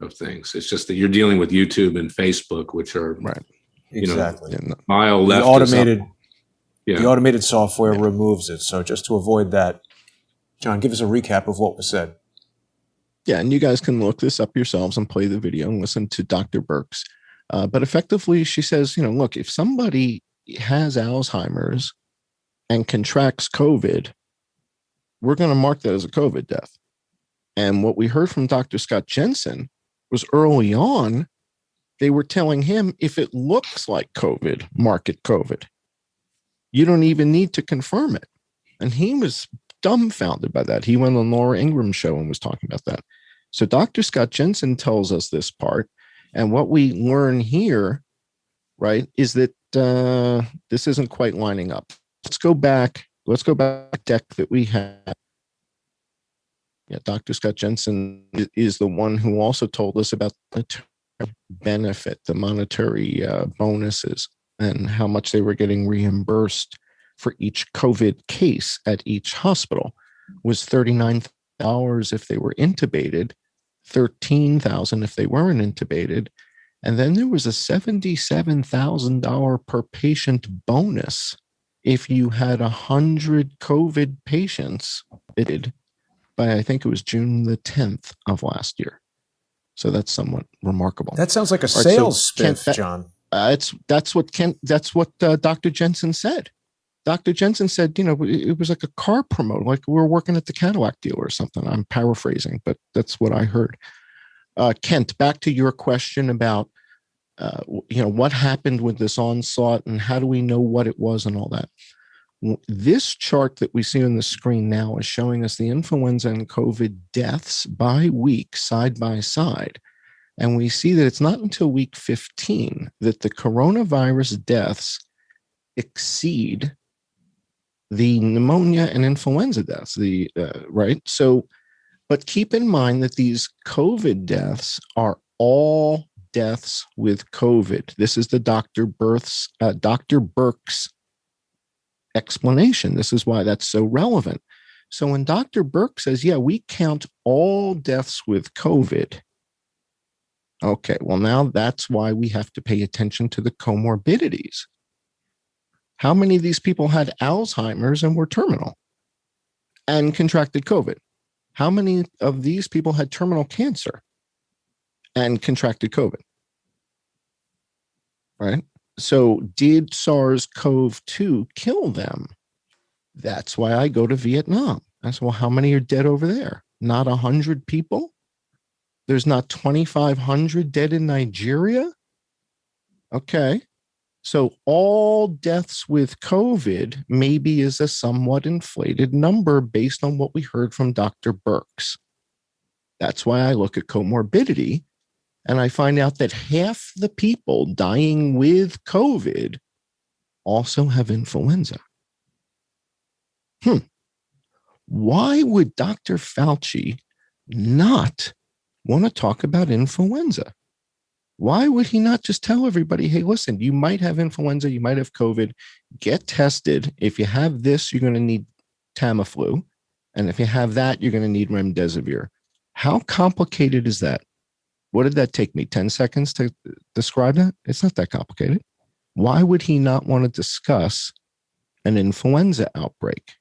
of things. It's just that you're dealing with YouTube and Facebook, which are right. Exactly. Mile left. The automated software removes it. So just to avoid that, John, give us a recap of what was said. Yeah, and you guys can look this up yourselves and play the video and listen to Dr. Birx. But effectively, she says, look, if somebody has Alzheimer's and contracts COVID, we're going to mark that as a COVID death. And what we heard from Dr. Scott Jensen was early on, they were telling him, if it looks like COVID, mark it COVID. You don't even need to confirm it. And he was dumbfounded by that. He went on Laura Ingram's show and was talking about that. So Dr. Scott Jensen tells us this part. And what we learn here, right, is that this isn't quite lining up. Let's go back deck that we have. Yeah, Dr. Scott Jensen is the one who also told us about the benefit, the monetary bonuses, and how much they were getting reimbursed for each COVID case at each hospital. Was $39,000 if they were intubated, $13,000 if they weren't intubated, and then there was a $77,000 per patient bonus if you had 100 COVID patients admitted by, I think it was June the 10th of last year. So that's somewhat remarkable. That sounds like a sales spiff, John. That's what Dr. Jensen said. Dr. Jensen said, it was like a car promote, like we were working at the Cadillac dealer or something. I'm paraphrasing, but that's what I heard. Kent, back to your question about, what happened with this onslaught and how do we know what it was and all that. This chart that we see on the screen now is showing us the influenza and COVID deaths by week, side by side. And we see that it's not until week 15 that the coronavirus deaths exceed the pneumonia and influenza deaths, right? So, but keep in mind that these COVID deaths are all deaths with COVID. This is the Dr. Birx explanation. This is why that's so relevant. So when Dr. Birx says, yeah, we count all deaths with COVID. Okay, well, now that's why we have to pay attention to the comorbidities. How many of these people had Alzheimer's and were terminal and contracted COVID? How many of these people had terminal cancer and contracted COVID? Right? So did SARS-CoV-2 kill them? That's why I go to Vietnam. I said, well, how many are dead over there? Not 100 people? There's not 2,500 dead in Nigeria? Okay. So all deaths with COVID maybe is a somewhat inflated number based on what we heard from Dr. Birx. That's why I look at comorbidity. And I find out that half the people dying with COVID also have influenza. Why would Dr. Fauci not want to talk about influenza? Why would he not just tell everybody, hey, listen, you might have influenza, you might have COVID, get tested. If you have this, you're going to need Tamiflu. And if you have that, you're going to need remdesivir. How complicated is that? What did that take me? 10 seconds to describe that? It's not that complicated. Why would he not want to discuss an influenza outbreak?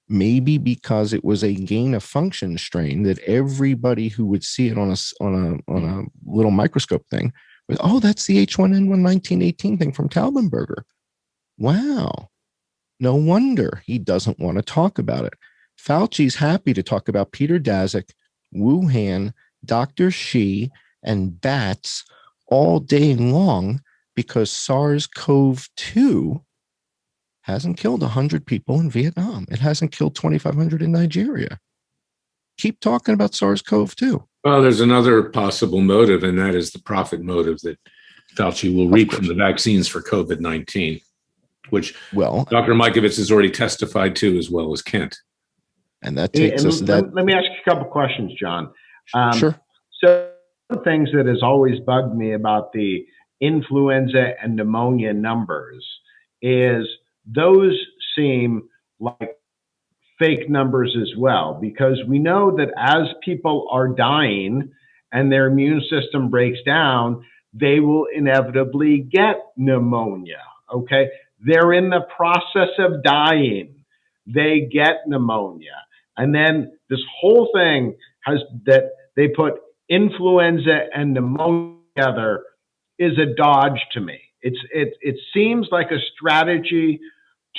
Maybe because it was a gain of function strain that everybody who would see it on a little microscope thing was, oh, that's the H1N1 1918 thing from Taubenberger. Wow. No wonder he doesn't want to talk about it. Fauci's happy to talk about Peter Daszak, Wuhan, Dr. Shi, and bats all day long because SARS-CoV-2 hasn't killed 100 people in Vietnam. It hasn't killed 2,500 in Nigeria. Keep talking about SARS-CoV-2. Well, there's another possible motive, and that is the profit motive that Fauci will reap from the vaccines for COVID-19, which Dr. Mikovits has already testified to, as well as Kent. And that takes us that. Let me ask you a couple questions, John. Sure. So one of the things that has always bugged me about the influenza and pneumonia numbers is those seem like fake numbers as well, because we know that as people are dying and their immune system breaks down, they will inevitably get pneumonia. Okay. They're in the process of dying. They get pneumonia. And then this whole thing that they put influenza and pneumonia together is a dodge to me. It seems like a strategy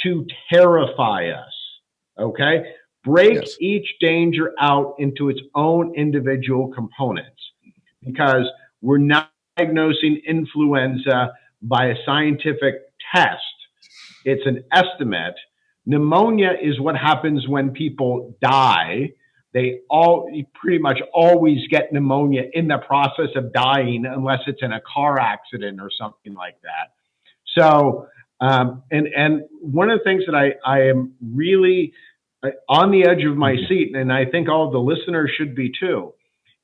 to terrify us. Okay, break each danger out into its own individual components, because we're not diagnosing influenza by a scientific test. It's an estimate. Pneumonia is what happens when people die. They pretty much always get pneumonia in the process of dying, unless it's in a car accident or something like that. So, and one of the things that I am really on the edge of my seat, and I think all of the listeners should be too,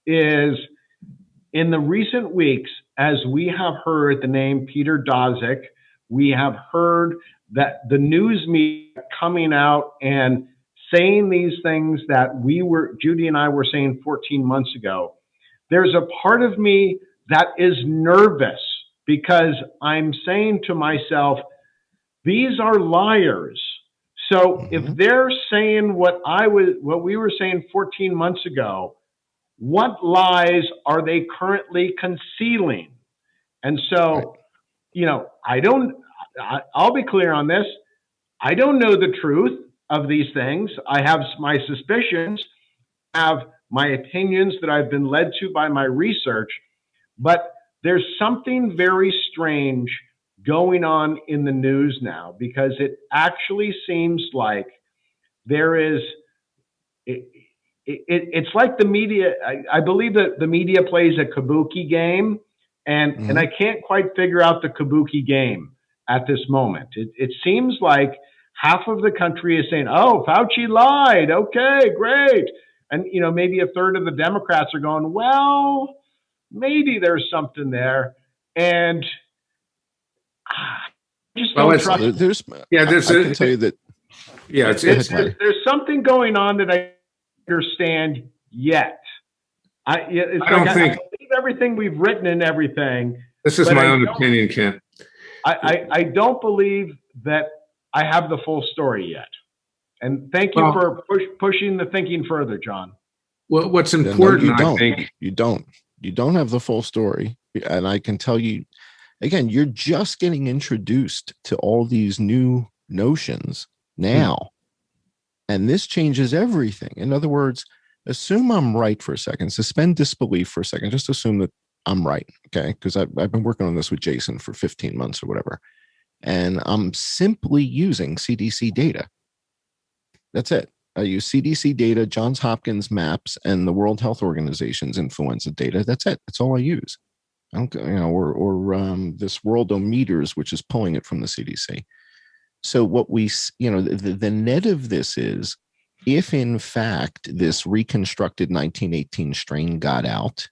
is in the recent weeks, as we have heard the name Peter Daszak, we have heard that the news media coming out and saying these things that Judy and I were saying 14 months ago. There's a part of me that is nervous, because I'm saying to myself, these are liars. So if they're saying what we were saying 14 months ago, what lies are they currently concealing? And so, I'll be clear on this. I don't know the truth of these things. I have my suspicions, have my opinions that I've been led to by my research, but there's something very strange going on in the news now, because it actually seems like there is, it's like the media, I believe that the media plays a kabuki game, and I can't quite figure out the kabuki game at this moment. It seems like half of the country is saying, oh, Fauci lied. Okay, great. And, maybe a third of the Democrats are going, well, maybe there's something there. And I just don't trust it. I can tell you that. Yeah, there's something going on that I understand yet. I believe everything we've written and everything. This is my own opinion, Kent. I don't believe that I have the full story yet. And thank you for pushing the thinking further, John. Well, what's important, I think. You don't have the full story. And I can tell you, again, you're just getting introduced to all these new notions now. And this changes everything. In other words, assume I'm right for a second. Suspend disbelief for a second. Just assume that I'm right, okay? Because I've been working on this with Jason for 15 months or whatever. And I'm simply using CDC data. That's it. I use CDC data, Johns Hopkins maps, and the World Health Organization's influenza data. That's it. That's all I use. I don't, or this Worldometers, which is pulling it from the CDC. So what we, the net of this is, if in fact this reconstructed 1918 strain got out,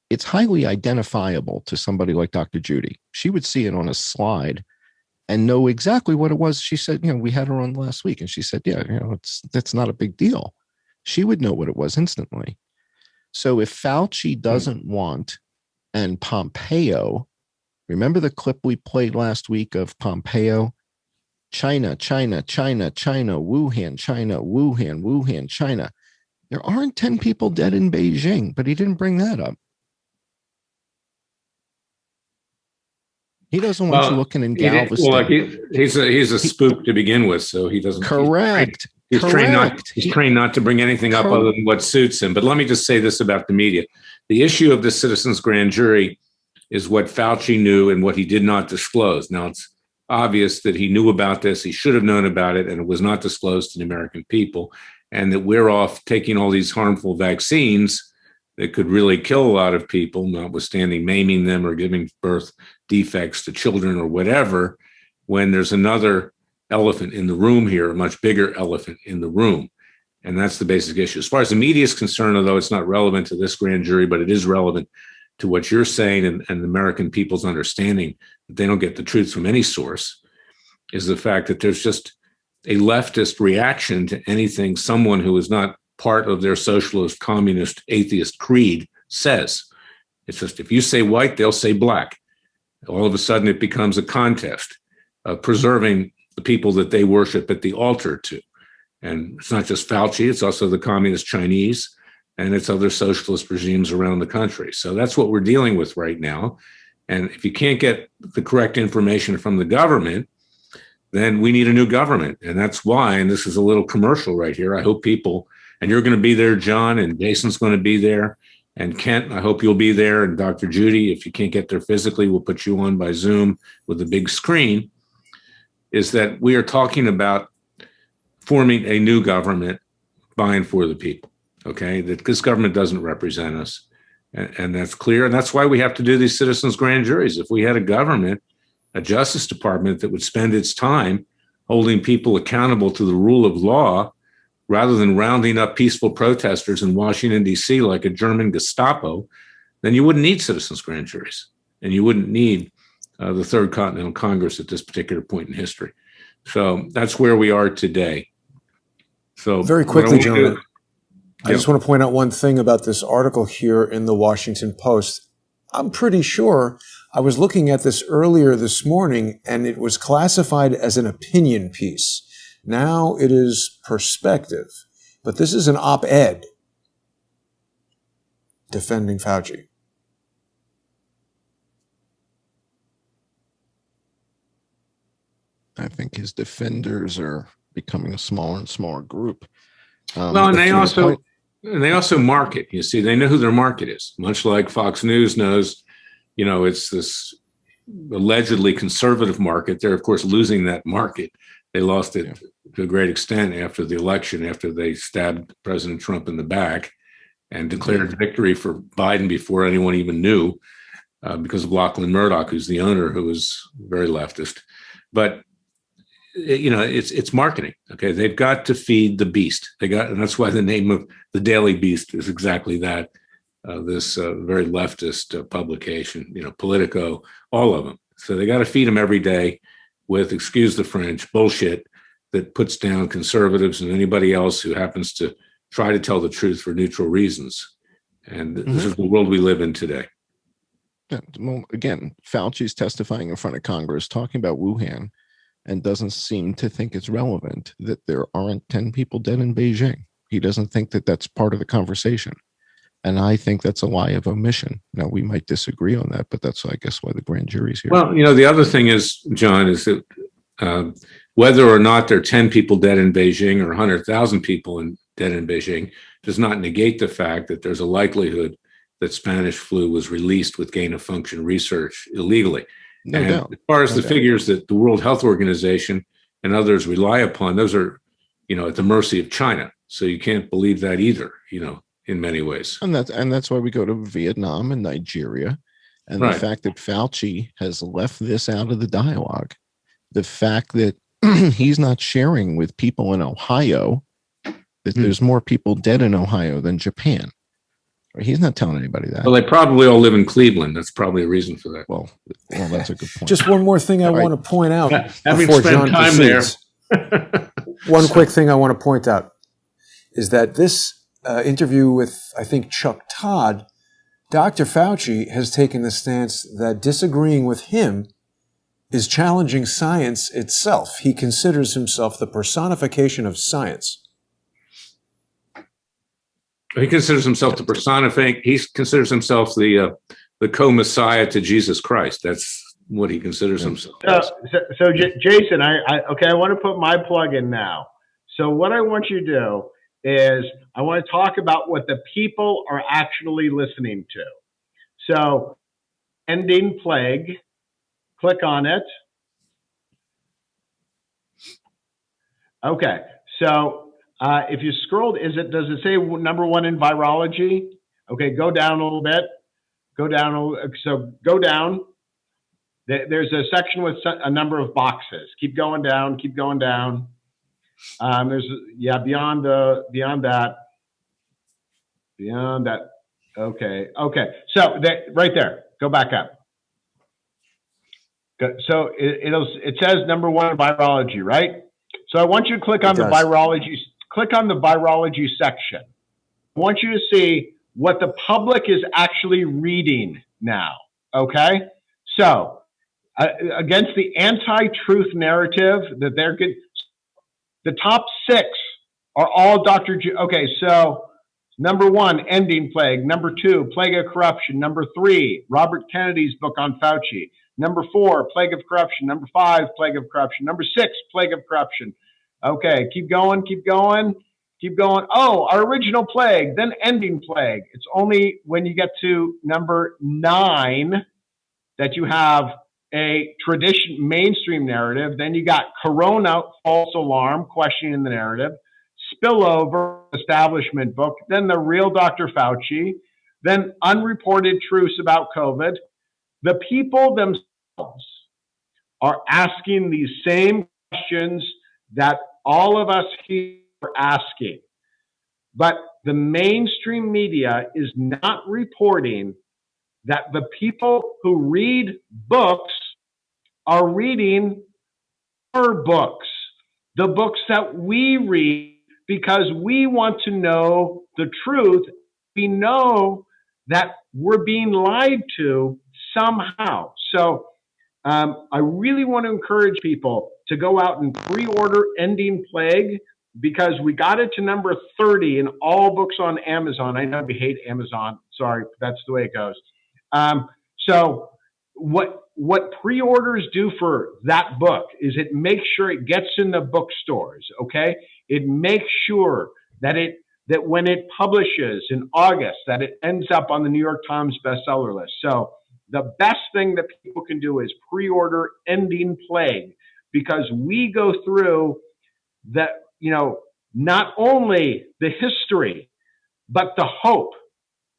it's highly identifiable to somebody like Dr. Judy. She would see it on a slide and know exactly what it was. She said, we had her on last week, and she said, that's not a big deal. She would know what it was instantly. So if Fauci doesn't want, and Pompeo, remember the clip we played last week of Pompeo? China, China, China, China, Wuhan, China, Wuhan, Wuhan, China. There aren't 10 people dead in Beijing, but he didn't bring that up. He doesn't want you looking in Galveston. Well, he's a spook to begin with, so he doesn't. Correct. He's trained not to bring anything up other than what suits him. But let me just say this about the media. The issue of the citizens' grand jury is what Fauci knew and what he did not disclose. Now, it's obvious that he knew about this. He should have known about it, and it was not disclosed to the American people, and that we're off taking all these harmful vaccines that could really kill a lot of people, notwithstanding maiming them or giving birth defects to children or whatever, when there's another elephant in the room here, a much bigger elephant in the room. And that's the basic issue. As far as the media is concerned, although it's not relevant to this grand jury, but it is relevant to what you're saying and the American people's understanding that they don't get the truth from any source, is the fact that there's just a leftist reaction to anything someone who is not part of their socialist, communist, atheist creed says. It's just, if you say white, they'll say black. All of a sudden it becomes a contest of preserving the people that they worship at the altar to. And it's not just Fauci, it's also the communist Chinese and its other socialist regimes around the country. So that's what we're dealing with right now. And if you can't get the correct information from the government, then we need a new government. And that's why, and this is a little commercial right here, I hope people, and you're going to be there, John, and Jason's going to be there, and Kent, I hope you'll be there, and Dr. Judy, if you can't get there physically, we'll put you on by Zoom with a big screen, is that we are talking about forming a new government by and for the people, okay? That this government doesn't represent us, and that's clear. And that's why we have to do these citizens' grand juries. If we had a government, a Justice Department that would spend its time holding people accountable to the rule of law rather than rounding up peaceful protesters in Washington, D.C. like a German Gestapo, then you wouldn't need citizens' grand juries, and you wouldn't need the Third Continental Congress at this particular point in history. So that's where we are today. So very quickly, John, I Yep. just want to point out one thing about this article here in the Washington Post. I'm pretty sure I was looking at this earlier this morning, and it was classified as an opinion piece. Now it is perspective, but this is an op-ed defending Fauci. I think his defenders are becoming a smaller and smaller group. Well, and they also market. You see, they know who their market is, much like Fox News knows. You know, it's this allegedly conservative market. They're, of course, losing that market. They lost it to a great extent after the election, after they stabbed President Trump in the back and declared victory for Biden before anyone even knew, because of Lachlan Murdoch, who's the owner, who was very leftist. But you know, it's marketing. Okay, they've got to feed the beast. And that's why the name of the Daily Beast is exactly that. This very leftist publication, you know, Politico, all of them. So they got to feed them every day with, excuse the French, bullshit that puts down conservatives and anybody else who happens to try to tell the truth for neutral reasons. And this is the world we live in today. Yeah, well, again, Fauci's testifying in front of Congress, talking about Wuhan, and doesn't seem to think it's relevant that there aren't 10 people dead in Beijing. He doesn't think that that's part of the conversation. And I think that's a lie of omission. Now, we might disagree on that, but that's, I guess, why the grand jury's here. Well, you know, the other thing is, John, is that whether or not there are 10 people dead in Beijing or 100,000 people dead in Beijing does not negate the fact that there's a likelihood that Spanish flu was released with gain-of-function research illegally. No doubt. As far as the figures that the World Health Organization and others rely upon, those are, you know, at the mercy of China. So you can't believe that either, you know, in many ways. And that's why we go to Vietnam and Nigeria. And Right. The fact that Fauci has left this out of the dialogue, the fact that he's not sharing with people in Ohio that there's more people dead in Ohio than Japan. He's not telling anybody that. Well, they probably all live in Cleveland. That's probably a reason for that. Well, that's a good point. Just one more thing I want to point out Having before spent John time proceeds. there. One quick thing I want to point out is that this interview with, I think, Chuck Todd, Dr. Fauci has taken the stance that disagreeing with him is challenging science itself. He considers himself the personification of science. He considers himself the personification. He considers himself the co-Messiah to Jesus Christ. That's what he considers himself. So Jason, I want to put my plug in now. So what I want you to do is I want to talk about what the people are actually listening to. So, ending plague. Click on it. Okay. So if you scrolled, does it say number one in virology? Okay, go down a little bit. Go down. So go down. There's a section with a number of boxes. Keep going down. Keep going down. Beyond that. Okay. So right there. Go back up. So it says number one in virology, right? So I want you to click on the virology. Click on the virology section. I want you to see what the public is actually reading now. Okay. So against the anti-truth narrative that the top 6 are all Dr. Okay. So Number 1, Ending Plague. Number 2, Plague of Corruption. Number 3, Robert Kennedy's book on Fauci. Number 4, Plague of Corruption. Number 5, Plague of Corruption. Number 6, Plague of Corruption. Okay, keep going, keep going, keep going. Oh, our original plague, then Ending Plague. It's only when you get to number 9 that you have a mainstream narrative. Then you got Corona, false alarm, questioning the narrative. Spillover, establishment book, then the real Dr. Fauci, then unreported truths about COVID. The people themselves are asking these same questions that all of us here are asking. But the mainstream media is not reporting that the people who read books are reading our books, the books that we read, because we want to know the truth. We know that we're being lied to somehow. So I really want to encourage people to go out and pre-order Ending Plague, because we got it to number 30 in all books on Amazon. I know we hate Amazon. Sorry, that's the way it goes. So what pre-orders do for that book is it makes sure it gets in the bookstores, okay? It makes sure that when it publishes in August, that it ends up on the New York Times bestseller list. So the best thing that people can do is pre-order Ending Plague, because we go through that, not only the history, but the hope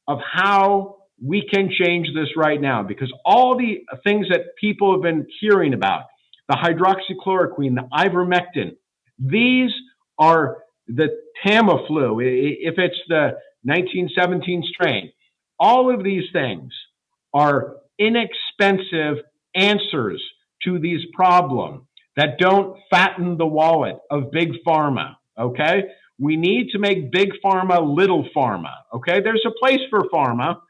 of how we can change this right now, because all the things that people have been hearing about, the hydroxychloroquine, the ivermectin, these are the Tamiflu, if it's the 1917 strain. All of these things are inexpensive answers to these problems that don't fatten the wallet of big pharma, okay? We need to make big pharma little pharma, okay? There's a place for pharma,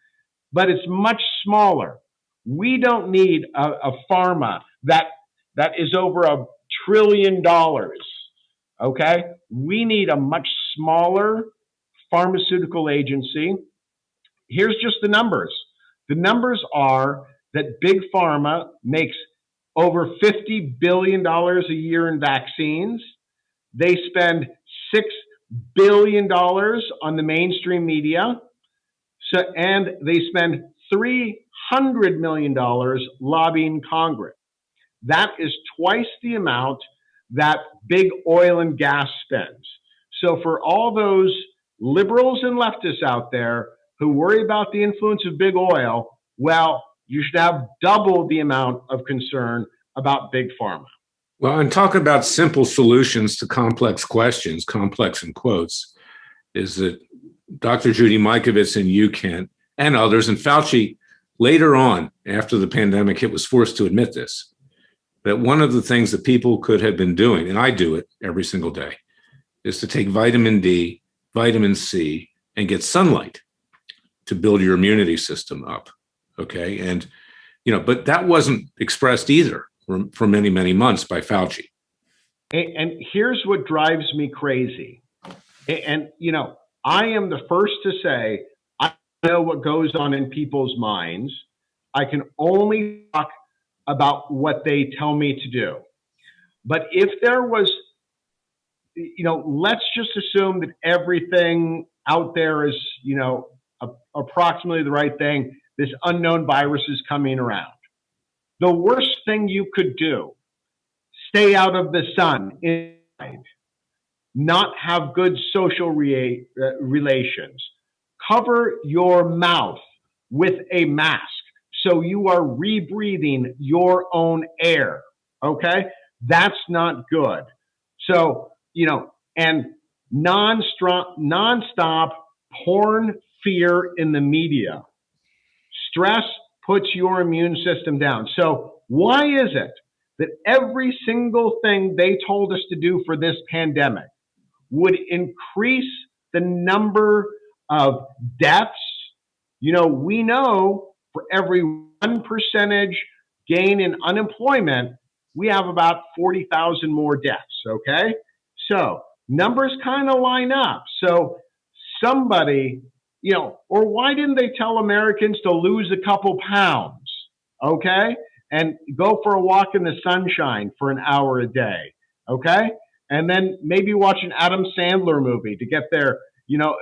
but it's much smaller. We don't need a pharma that is over $1 trillion, okay? We need a much smaller pharmaceutical agency. Here's just the numbers. The numbers are that big pharma makes over $50 billion a year in vaccines. They spend $6 billion on the mainstream media. And they spend $300 million lobbying Congress. That is twice the amount that big oil and gas spends. So for all those liberals and leftists out there who worry about the influence of big oil, well, you should have double the amount of concern about big pharma. Well, and talk about simple solutions to complex questions, complex in quotes, is that Dr. Judy Mikovits and you, Kent, and others, and Fauci later on, after the pandemic hit, was forced to admit this, that one of the things that people could have been doing, and I do it every single day, is to take vitamin D, vitamin C, and get sunlight to build your immunity system up, okay? And, but that wasn't expressed either for many, many months by Fauci. And here's what drives me crazy. And, I am the first to say, I know what goes on in people's minds. I can only talk about what they tell me to do. But if there was, let's just assume that everything out there is, approximately the right thing. This unknown virus is coming around. The worst thing you could do, stay out of the sun inside. Not have good social relations. Cover your mouth with a mask so you are rebreathing your own air, okay? That's not good. So, and nonstop porn fear in the media. Stress puts your immune system down. So why is it that every single thing they told us to do for this pandemic would increase the number of deaths? We know for every 1% gain in unemployment, we have about 40,000 more deaths, okay? So numbers kind of line up. So somebody, or why didn't they tell Americans to lose a couple pounds, okay? And go for a walk in the sunshine for an hour a day, okay? And then maybe watch an Adam Sandler movie to get their,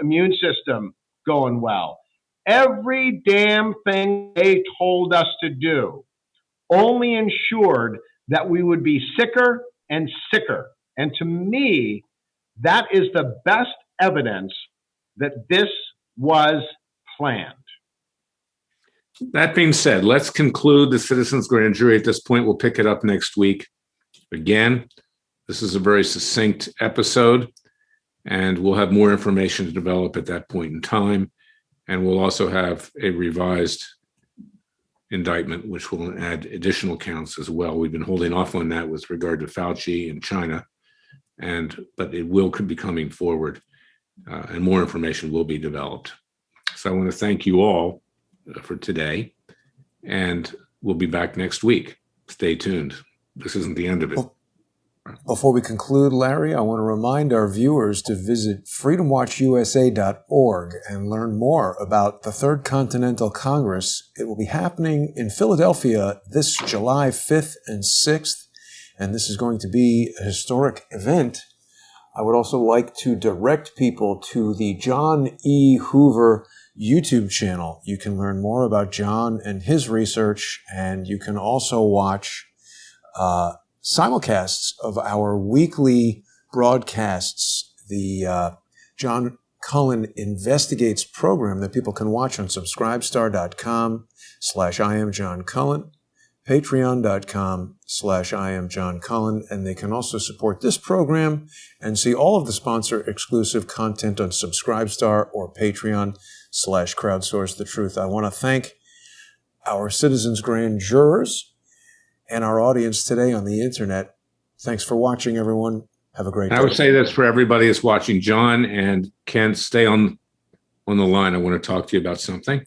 immune system going well. Every damn thing they told us to do only ensured that we would be sicker and sicker. And to me, that is the best evidence that this was planned. That being said, let's conclude the citizens' grand jury at this point. We'll pick it up next week. Again, this is a very succinct episode, and we'll have more information to develop at that point in time. And we'll also have a revised indictment, which will add additional counts as well. We've been holding off on that with regard to Fauci and China, but it will be coming forward, and more information will be developed. So I want to thank you all for today, and we'll be back next week. Stay tuned. This isn't the end of it. Before we conclude, Larry, I want to remind our viewers to visit freedomwatchusa.org and learn more about the Third Continental Congress. It will be happening in Philadelphia this July 5th and 6th, and this is going to be a historic event. I would also like to direct people to the John E. Hoover YouTube channel. You can learn more about John and his research, and you can also watch simulcasts of our weekly broadcasts, the John Cullen Investigates program that people can watch on subscribestar.com/IamJohnCullen, patreon.com/IamJohnCullen, and they can also support this program and see all of the sponsor-exclusive content on Subscribestar or Patreon/Crowdsource the Truth. I want to thank our citizens grand jurors and our audience today on the internet. Thanks for watching, everyone. Have a great day. I would say this for everybody that's watching. John and Ken, stay on the line. I want to talk to you about something,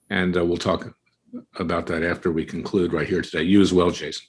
and we'll talk about that after we conclude right here today. You as well, Jason.